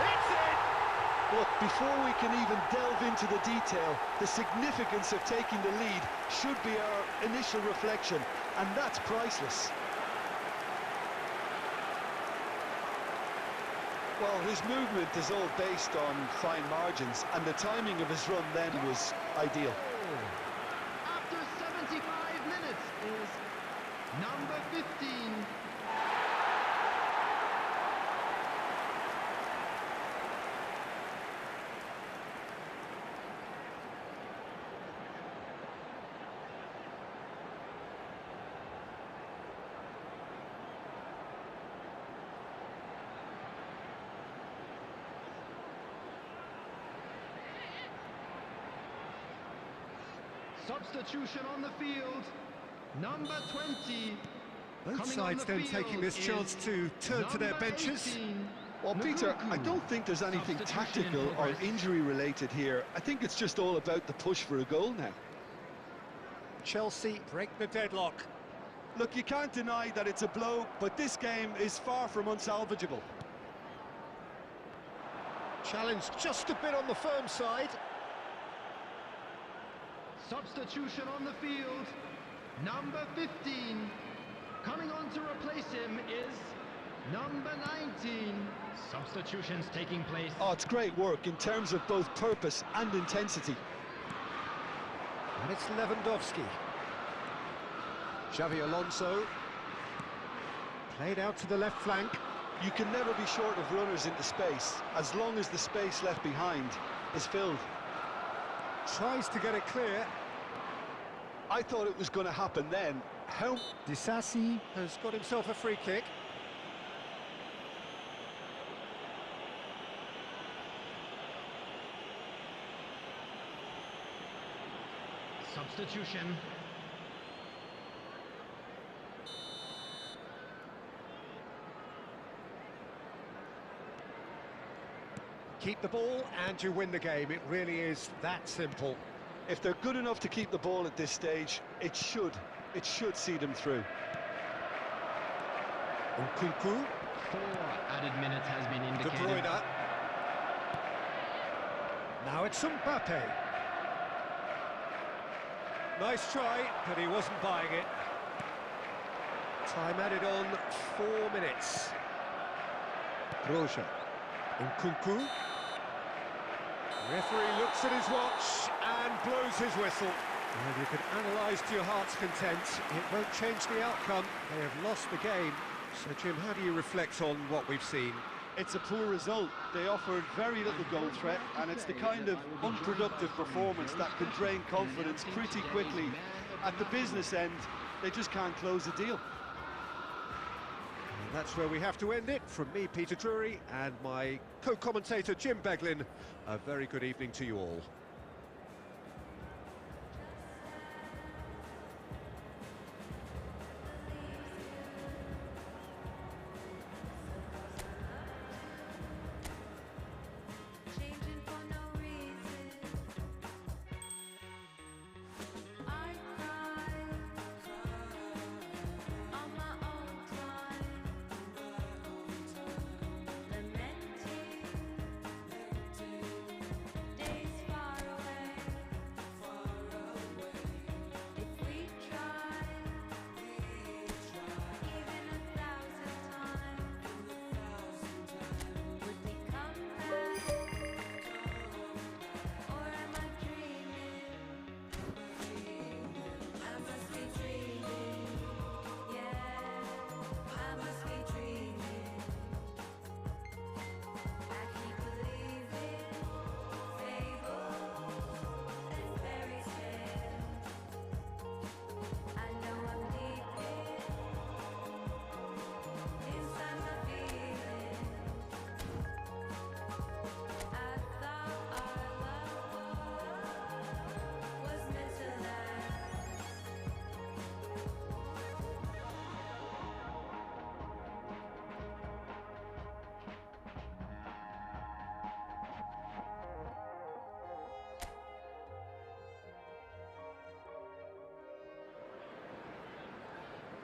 It's in! Look, before we can even delve into the detail, the significance of taking the lead should be our initial reflection, and that's priceless. Well, his movement is all based on fine margins, and the timing of his run then was ideal. After 75 minutes is number 15. Substitution on the field, number 20. Both sides then taking this chance to turn to their benches. 18, Well, Peter, I Nkunku. don't think there's anything Substitution in tactical or progress. injury-related here. I think it's just all about the push for a goal now. Chelsea break the deadlock. Look, you can't deny that it's a blow, but this game is far from unsalvageable. Challenge just a bit on the firm side. Substitution on the field, number 15. Coming on to replace him is number 19. Substitutions taking place. Oh, it's great work in terms of both purpose and intensity. And it's Lewandowski. Xavi Alonso. Played out to the left flank. You can never be short of runners into space, as long as the space left behind is filled. Tries to get it clear. I thought it was going to happen then. How... Disasi has got himself a free kick. Substitution. Keep the ball and you win the game. It really is that simple. If they're good enough to keep the ball at this stage, it should see them through. Nkunku. 4 added minutes has been De indicated. Bruyne. Now it's Mbappe. Nice try, but he wasn't buying it. Time added on 4 minutes. Roja. Nkunku. Referee looks at his watch and blows his whistle. And you can analyse to your heart's content. It won't change the outcome. They have lost the game. So, Jim, how do you reflect on what we've seen? It's a poor result. They offered very little goal threat, and it's the kind of unproductive performance that can drain confidence pretty quickly. At the business end, they just can't close the deal. And that's where we have to end it. From me, Peter Drury, and my co-commentator, Jim Beglin, a very good evening to you all.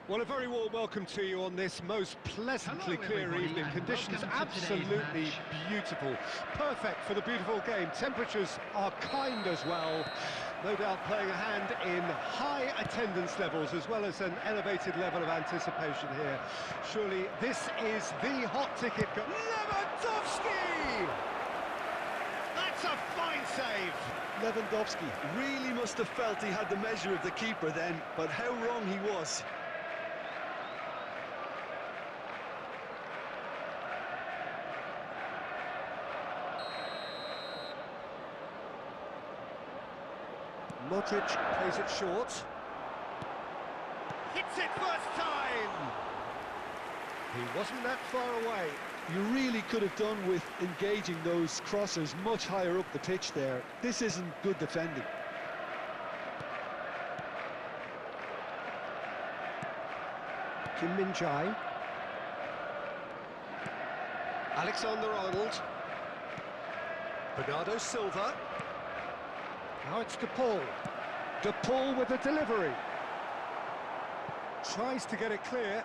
Well, a very warm welcome to you on this most pleasantly clear evening. Conditions absolutely beautiful. Perfect for the beautiful game. Temperatures are kind as well. No doubt playing a hand in high attendance levels as well as an elevated level of anticipation here. Surely this is the hot ticket. Lewandowski! That's a fine save. Lewandowski really must have felt he had the measure of the keeper then, but how wrong he was. Modric plays it short. Hits it first time! He wasn't that far away. You really could have done with engaging those crossers much higher up the pitch there. This isn't good defending. Kim Min-jae. Alexander-Arnold. Bernardo Silva. Now it's De Paul. De Paul with the delivery. Tries to get it clear.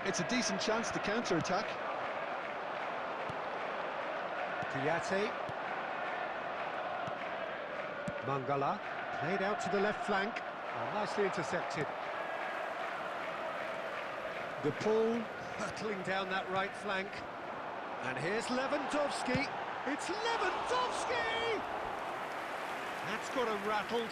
It's a decent chance to counter-attack. Kouyaté. Mangala. Played out to the left flank. Oh, nicely intercepted. De Paul hurtling down that right flank. And here's Lewandowski. It's Lewandowski! That's got him rattled.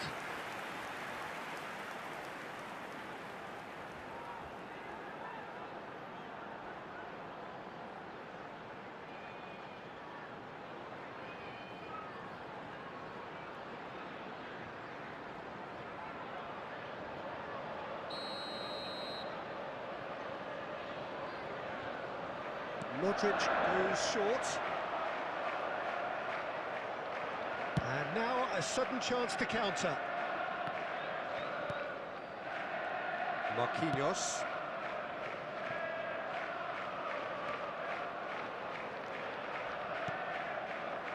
Modric goes short. And now a sudden chance to counter. Marquinhos.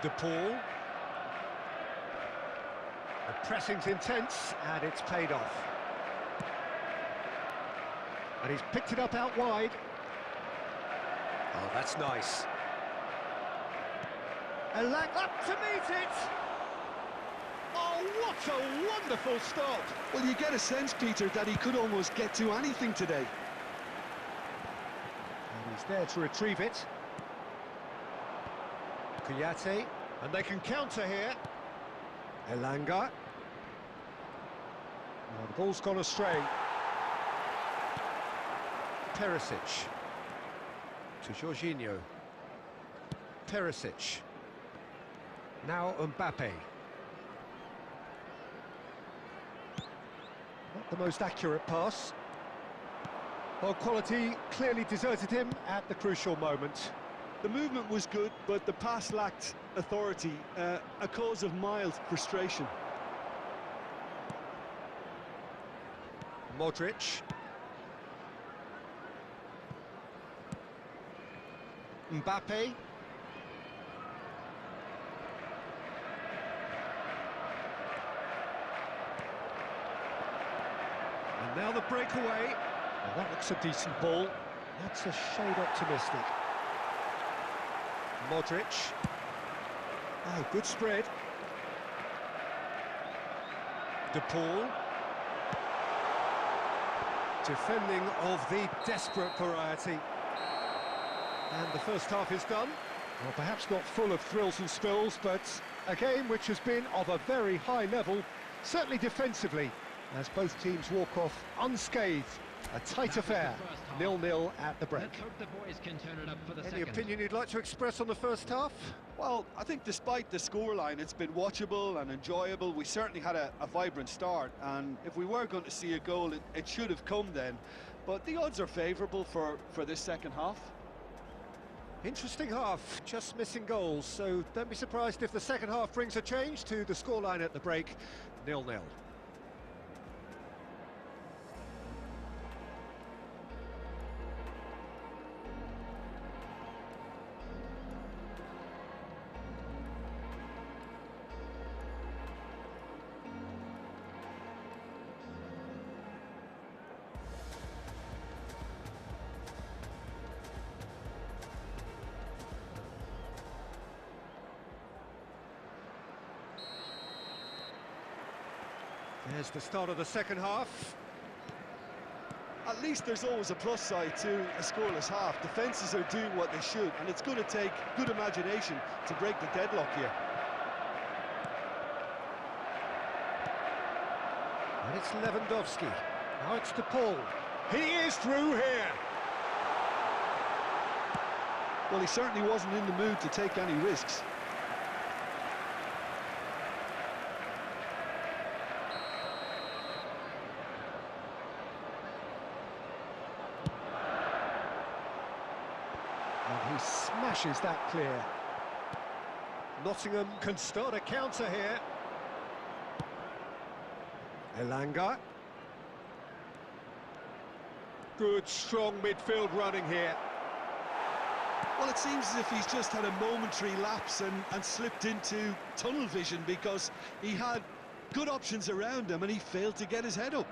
De Paul. The pressing's intense, and it's paid off. And he's picked it up out wide. Oh, that's nice. Elang up to meet it! Oh, what a wonderful stop! Well, you get a sense, Peter, that he could almost get to anything today. And he's there to retrieve it. Kouyaté, and they can counter here. Elanga. Oh, the ball's gone astray. Perisic. to Jorginho. Perisic. Now Mbappe. Not the most accurate pass. Well, quality clearly deserted him at the crucial moment. The movement was good, but the pass lacked authority, a cause of mild frustration. Modric. Mbappe. And now the breakaway. Well, that looks a decent ball. That's a shade optimistic. Modric. Oh, good spread. De Paul. Defending of the desperate variety. And the first half is done. Well, perhaps not full of thrills and spills, but a game which has been of a very high level, certainly defensively, as both teams walk off unscathed. A tight affair, 0-0 at the break. Let's hope the boys can turn it up for the Any second. opinion you'd like to express on the first half? Well, I think despite the scoreline, it's been watchable and enjoyable. We certainly had a vibrant start, and if we were going to see a goal, it should have come then. But the odds are favourable for this second half. Interesting half, just missing goals, so don't be surprised if the second half brings a change to the scoreline at the break, 0-0. There's the start of the second half. At least there's always a plus side to a scoreless half. Defences are doing what they should, and it's going to take good imagination to break the deadlock here. And it's Lewandowski. Now it's De Paul. He is through here. Well, he certainly wasn't in the mood to take any risks. And he smashes that clear. Nottingham can start a counter here. Elanga. Good, strong midfield running here. Well, it seems as if he's just had a momentary lapse and slipped into tunnel vision, because he had good options around him and he failed to get his head up.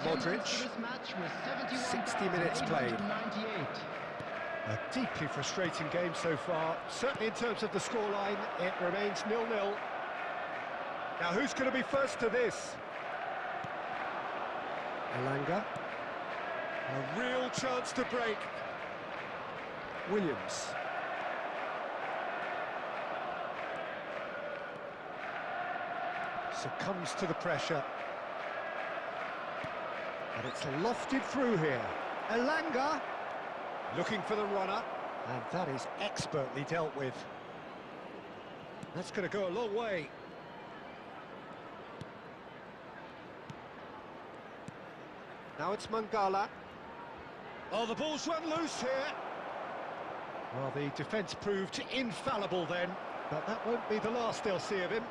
Modric. 60 minutes played. A deeply frustrating game so far. Certainly in terms of the scoreline, it remains 0-0. Now who's going to be first to this? Elanga. A real chance to break. Williams. Succumbs to the pressure. But it's lofted through here. Elanga looking for the runner, and that is expertly dealt with. That's going to go a long way. Now it's Mangala. Oh, the ball's run loose here. Well, the defence proved infallible then, but that won't be the last they'll see of him.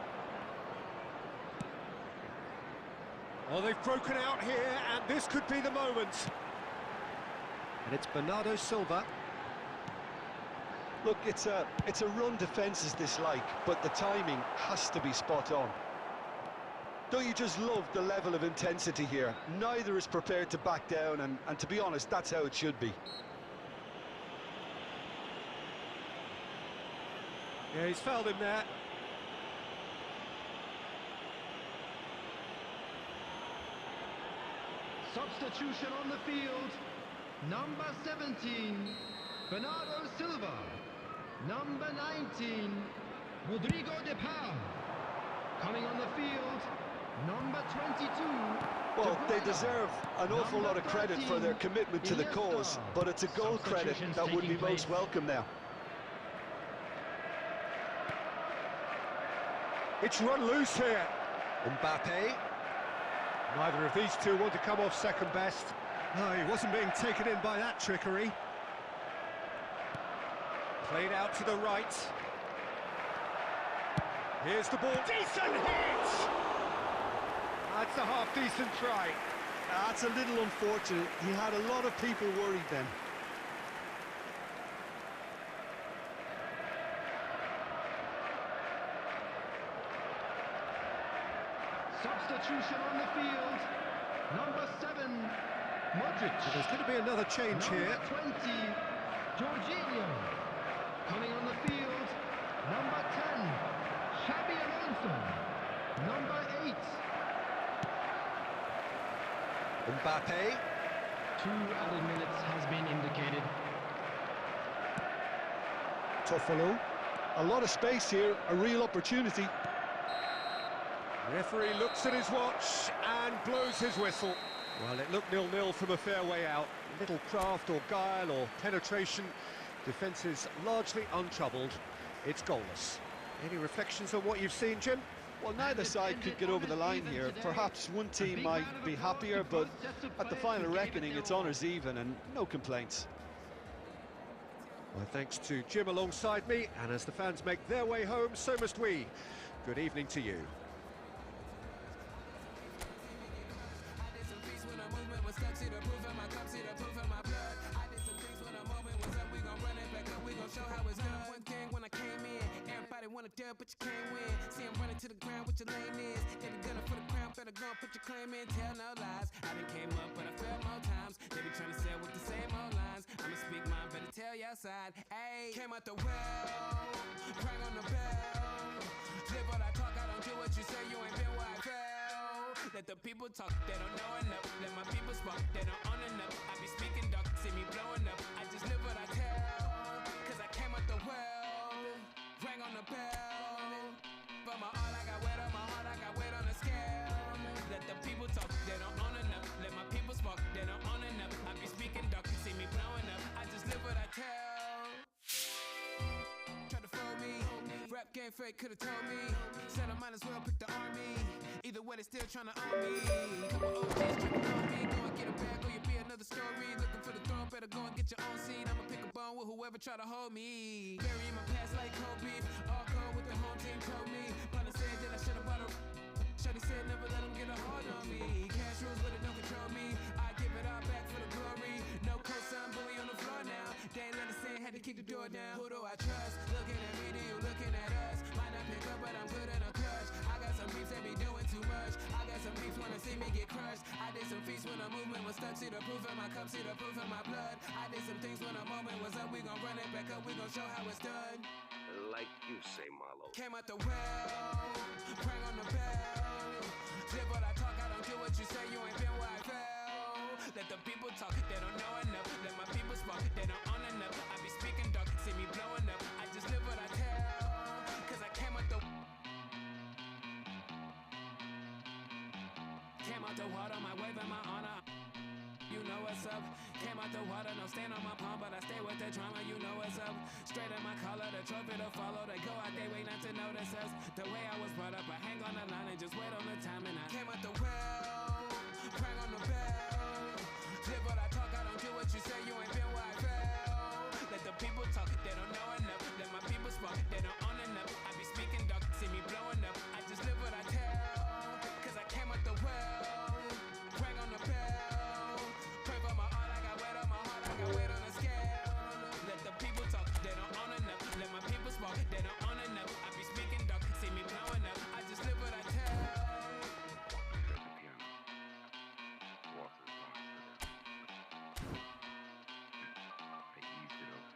Oh, they've broken out here, and this could be the moment. And it's Bernardo Silva. Look, it's a run defences dislike, but the timing has to be spot on. Don't you just love the level of intensity here? Neither is prepared to back down, and to be honest, that's how it should be. Yeah, he's fouled him there. Substitution on the field. Number 17, Bernardo Silva. Number 19, Rodrigo de Paul. Coming on the field, number 22. Well, De they Bruyne. deserve an awful Number lot of credit for 13, their commitment to the Iniesta. cause, but it's a goal credit Substitutions that would be taking place. most welcome now. It's run loose here. Mbappe. Neither of these two want to come off second best. No, he wasn't being taken in by that trickery. Played out to the right. Here's the ball. Decent hit! That's a half-decent try. That's a little unfortunate. He had a lot of people worried then. Substitution on the field, number 7, Modric. So there's going to be another change Number here. 20, Jorginho. Coming on the field, number 10, Xabi Alonso. Number 8. Mbappe. 2 added minutes has been indicated. Toffolo. A lot of space here, a real opportunity. Referee looks at his watch and blows his whistle. Well, it looked 0-0 from a fair way out. Little craft or guile or penetration. Defence is largely untroubled. It's goalless. Any reflections on what you've seen, Jim? Well, neither side could get over the line here. Perhaps one team might be happier, but at the final reckoning, it's honours even and no complaints. Well, thanks to Jim alongside me, and as the fans make their way home, so must we. Good evening to you. But you can't win. See him running to the ground, what your lane is. Get a gunner for the crown, better go and put your claim in. Tell no lies. I done came up, but I fell more times. They be trying to sell with the same old lines. I'ma speak mine, better tell your side. Ayy, came out the well, rang on the bell. Live what I talk, I don't do what you say. You ain't been where I fell. Let the people talk, they don't know enough. Let my people spark, they don't own enough. I be speaking dark, see me blowing up. I just live what I tell. Cause I came out the well, rang on the bell. But my all I got weight on my heart, I got weight on the scale. Let the people talk, they don't own enough. Let my people spark, they don't own enough. I be speaking dark, you see me blowing up. I just live what I tell. Try to fool me, rap game fake could've told me. Said I might as well pick the army. Either way, they still tryna own me. Couple OGs tryna know me. Go and get a bag, or you be another story. Looking for the throne, better go and get your own seat. I'ma pick a bone with whoever try to hold me. Burying my past like cold beef. All cold with the home team told me. Partner said that I should've bought a. Shawty said never let them get a hold on me. Cash rules, but it don't control me. I give it all back for the glory. No cosign, bully on the floor now. They ain't let us in, had to kick the door down. Who do I trust? Looking at me, do you looking at us? Might not pick up, but I'm good at a crush. I got some beefs that be doing too much. I got some beefs wanna see me get crushed. I did some feats when the movement was stuck. See the proof in my cup, see the proof in my blood. I did some things when the moment was up. We gon' run it back up, we gon' show how it's done. Like you say, Marlo. Came out the well, rang on the bell. Live what I talk, I don't do what you say. You ain't been where I fell. Let the people talk, they don't know enough. Let my people spark, they don't own enough. I be speaking dark, see me blowing up. I just live what I tell. Cause I came out the water, my wave and my honor. You know what's up. Came out the water, no stain on my palm, but I stay with the drama. You know what's up. Straight in my collar, the trophy to follow. They go out they way not to notice us. The way I was brought up, I hang on the line and just wait on the time. And I came out the well, rang on the bell. Live what I talk, I don't do what you say. You ain't been where I fell. Let the people talk, they don't know enough. Let my people spark, they don't own enough. I be speaking dark, see me blowing up. I just live what I tell. Cause I came out the well, rang on the bell. Pray for my all, I got weight on my heart, I got weight on the scale. Let the people talk, they don't own enough. Let my people spark, they don't own enough. I be speaking dark, see me blowing up. I just live what I tell. At the piano. Walter's box. I eased it over.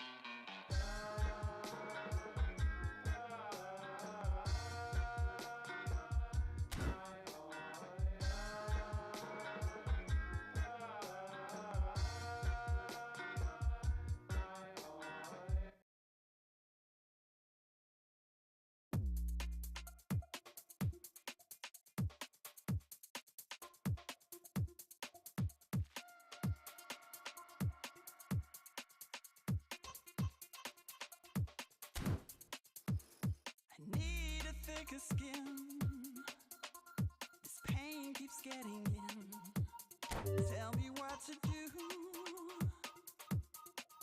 thicker skin. This pain keeps getting in. Tell me what to do,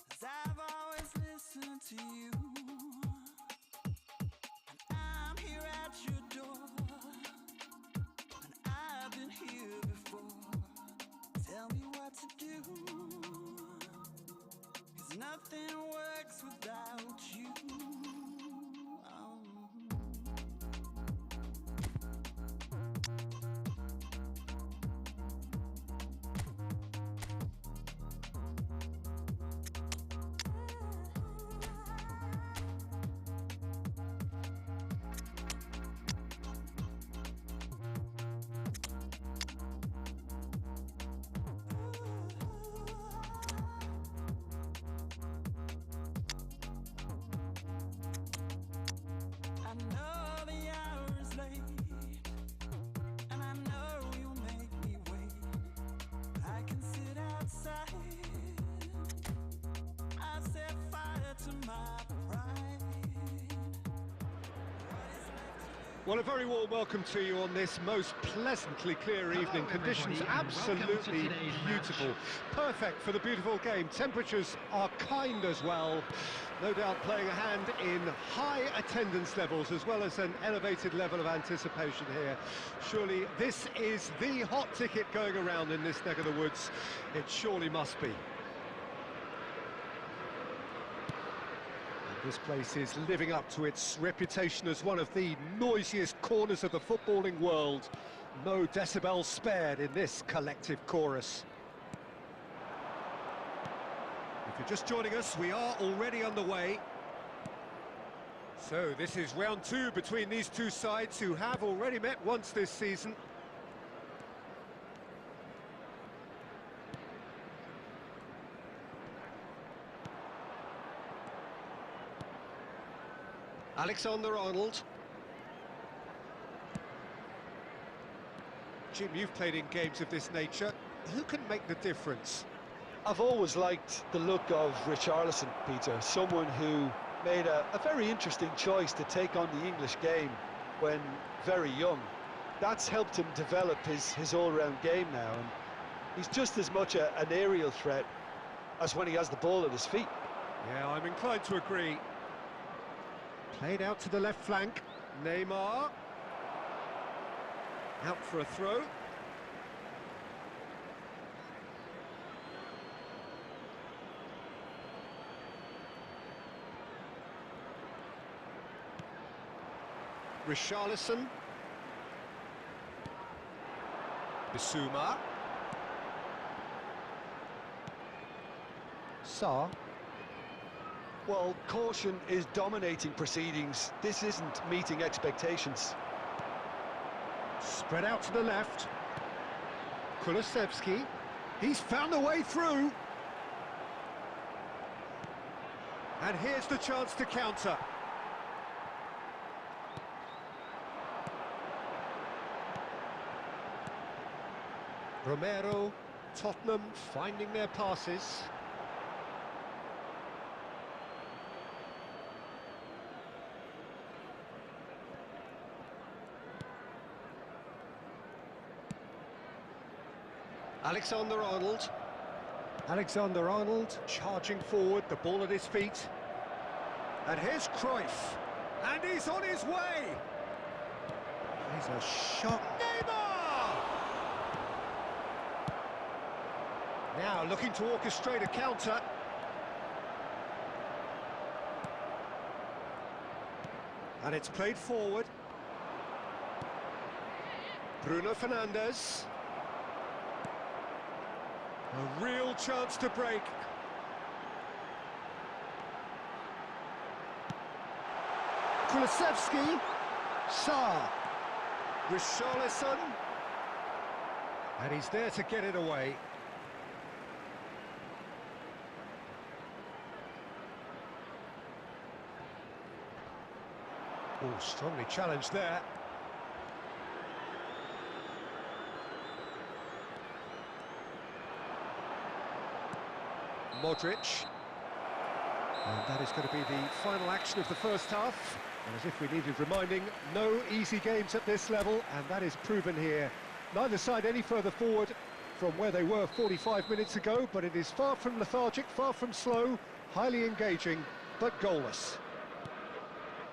'cause I've always listened to you. And I'm here at your door, and I've been here before. Tell me what to do, 'cause nothing works without you. I know the hour is late, and I know you'll make me wait. I can sit outside, I set fire to my pride. Well, a very warm welcome to you on this most pleasantly clear evening. Conditions absolutely beautiful. Perfect for the beautiful game. Temperatures are kind as well. No doubt playing a hand in high attendance levels as well as an elevated level of anticipation here. Surely this is the hot ticket going around in this neck of the woods. It surely must be. This place is living up to its reputation as one of the noisiest corners of the footballing world. No decibels spared in this collective chorus. If you're just joining us, we are already underway. So this is round two between these two sides who have already met once this season. Alexander-Arnold. Jim, you've played in games of this nature. Who can make the difference? I've always liked the look of Richarlison, Peter, someone who made a very interesting choice to take on the English game when very young. That's helped him develop his all-round game now, and he's just as much an aerial threat as when he has the ball at his feet. Yeah, I'm inclined to agree. Played out to the left flank. Neymar. Out for a throw. Richarlison. Bissouma. Sarr. Well, caution is dominating proceedings. This isn't meeting expectations. Spread out to the left. Kulusevski. He's found a way through. And here's the chance to counter. Romero, Tottenham finding their passes. Alexander-Arnold. Alexander-Arnold charging forward, the ball at his feet. And here's Cruyff. And he's on his way. He's a shot. Neymar! Now looking to orchestrate a counter. And it's played forward. Bruno Fernandes. A real chance to break. Kulusevski. Sarr. Richarlison. And he's there to get it away. Oh, strongly challenged there. Modric. And that is going to be the final action of the first half. And as if we needed reminding, no easy games at this level, and that is proven here. Neither side any further forward from where they were 45 minutes ago, but it is far from lethargic, far from slow, highly engaging, but goalless.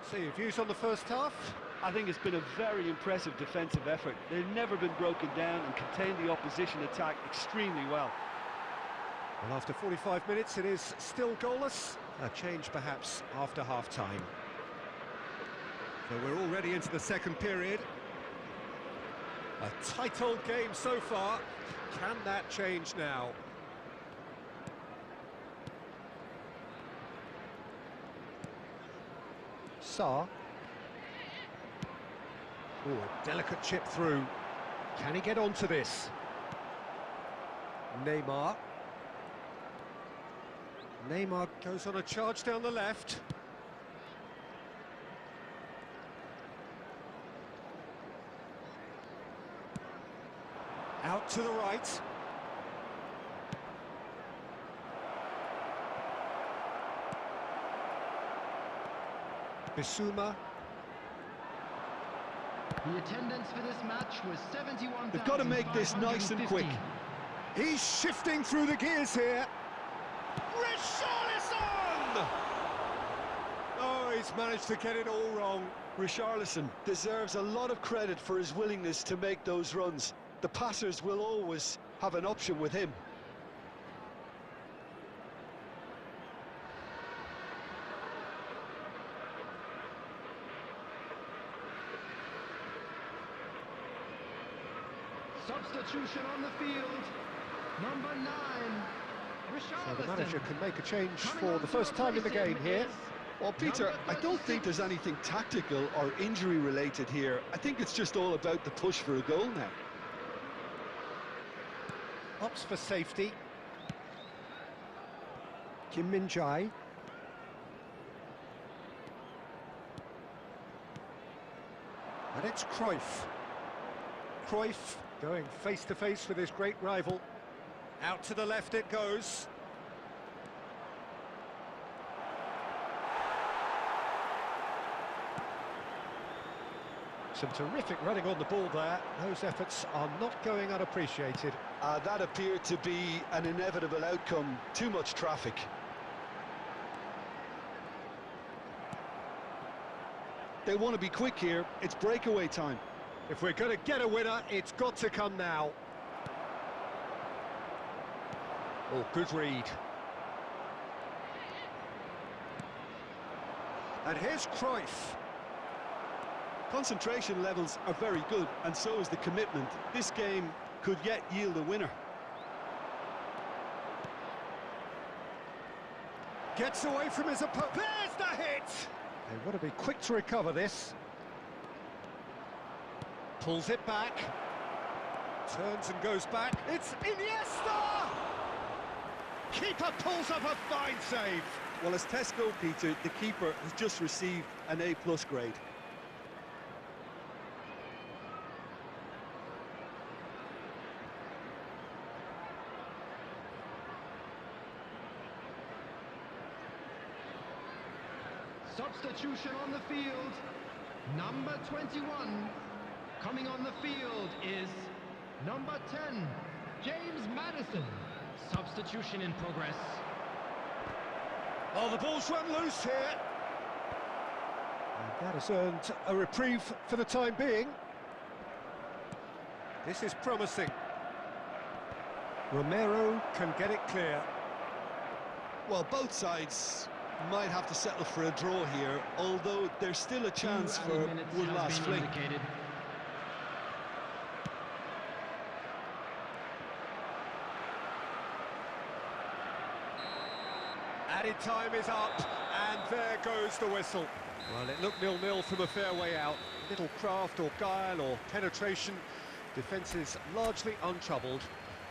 So your views on the first half? I think it's been a very impressive defensive effort. They've never been broken down and contained the opposition attack extremely well. Well, after 45 minutes, it is still goalless. A change perhaps after half-time. So we're already into the second period. A tight old game so far. Can that change now? Sarr. Oh, a delicate chip through. Can he get onto this? Neymar. Neymar goes on a charge down the left. Out to the right. Bissouma. The attendance for this match was 71,550. They've got to make this nice and quick. He's shifting through the gears here. Richarlison! Oh, he's managed to get it all wrong. Richarlison deserves a lot of credit for his willingness to make those runs. The passers will always have an option with him. Substitution on the field. Number 9, Richarlison. So the manager can make a change for the first time in the game here. Well, Peter, I don't think there's anything tactical or injury related here. I think it's just all about the push for a goal now. Opts for safety. Kim Min-jae. And it's Cruyff. Cruyff going face-to-face with his great rival. Out to the left it goes. Some terrific running on the ball there. Those efforts are not going unappreciated. That appeared to be an inevitable outcome. Too much traffic. They want to be quick here. It's breakaway time. If we're going to get a winner, it's got to come now. Oh, good read. And here's Cruyff. Concentration levels are very good, and so is the commitment. This game could yet yield a winner. Gets away from his opponent. There's the hit! They've got to be quick to recover this. Pulls it back. Turns and goes back. It's Iniesta! Keeper pulls up a fine save. Well, as tests go, Peter, the keeper has just received an A+ grade. Substitution on the field. Number 21. Coming on the field is number 10, James Maddison. Substitution in progress. Oh, the ball's run loose here. And that has earned a reprieve for the time being. This is promising. Romero can get it clear. Well, both sides might have to settle for a draw here, although there's still a chance for one last fling. Added time is up, and there goes the whistle. Well, it looked 0-0 from a fair way out. Little craft or guile or penetration. Defence is largely untroubled.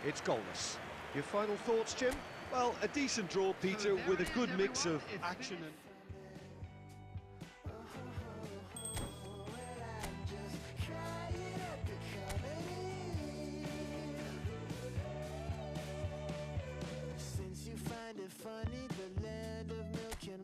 It's goalless. Your final thoughts, Jim? Well, a decent draw, Peter, with a good mix of action and... Since you find it funny, the land of milk and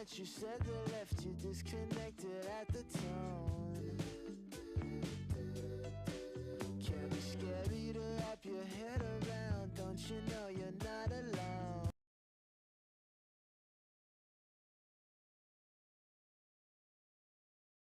that you said that left you disconnected at the time.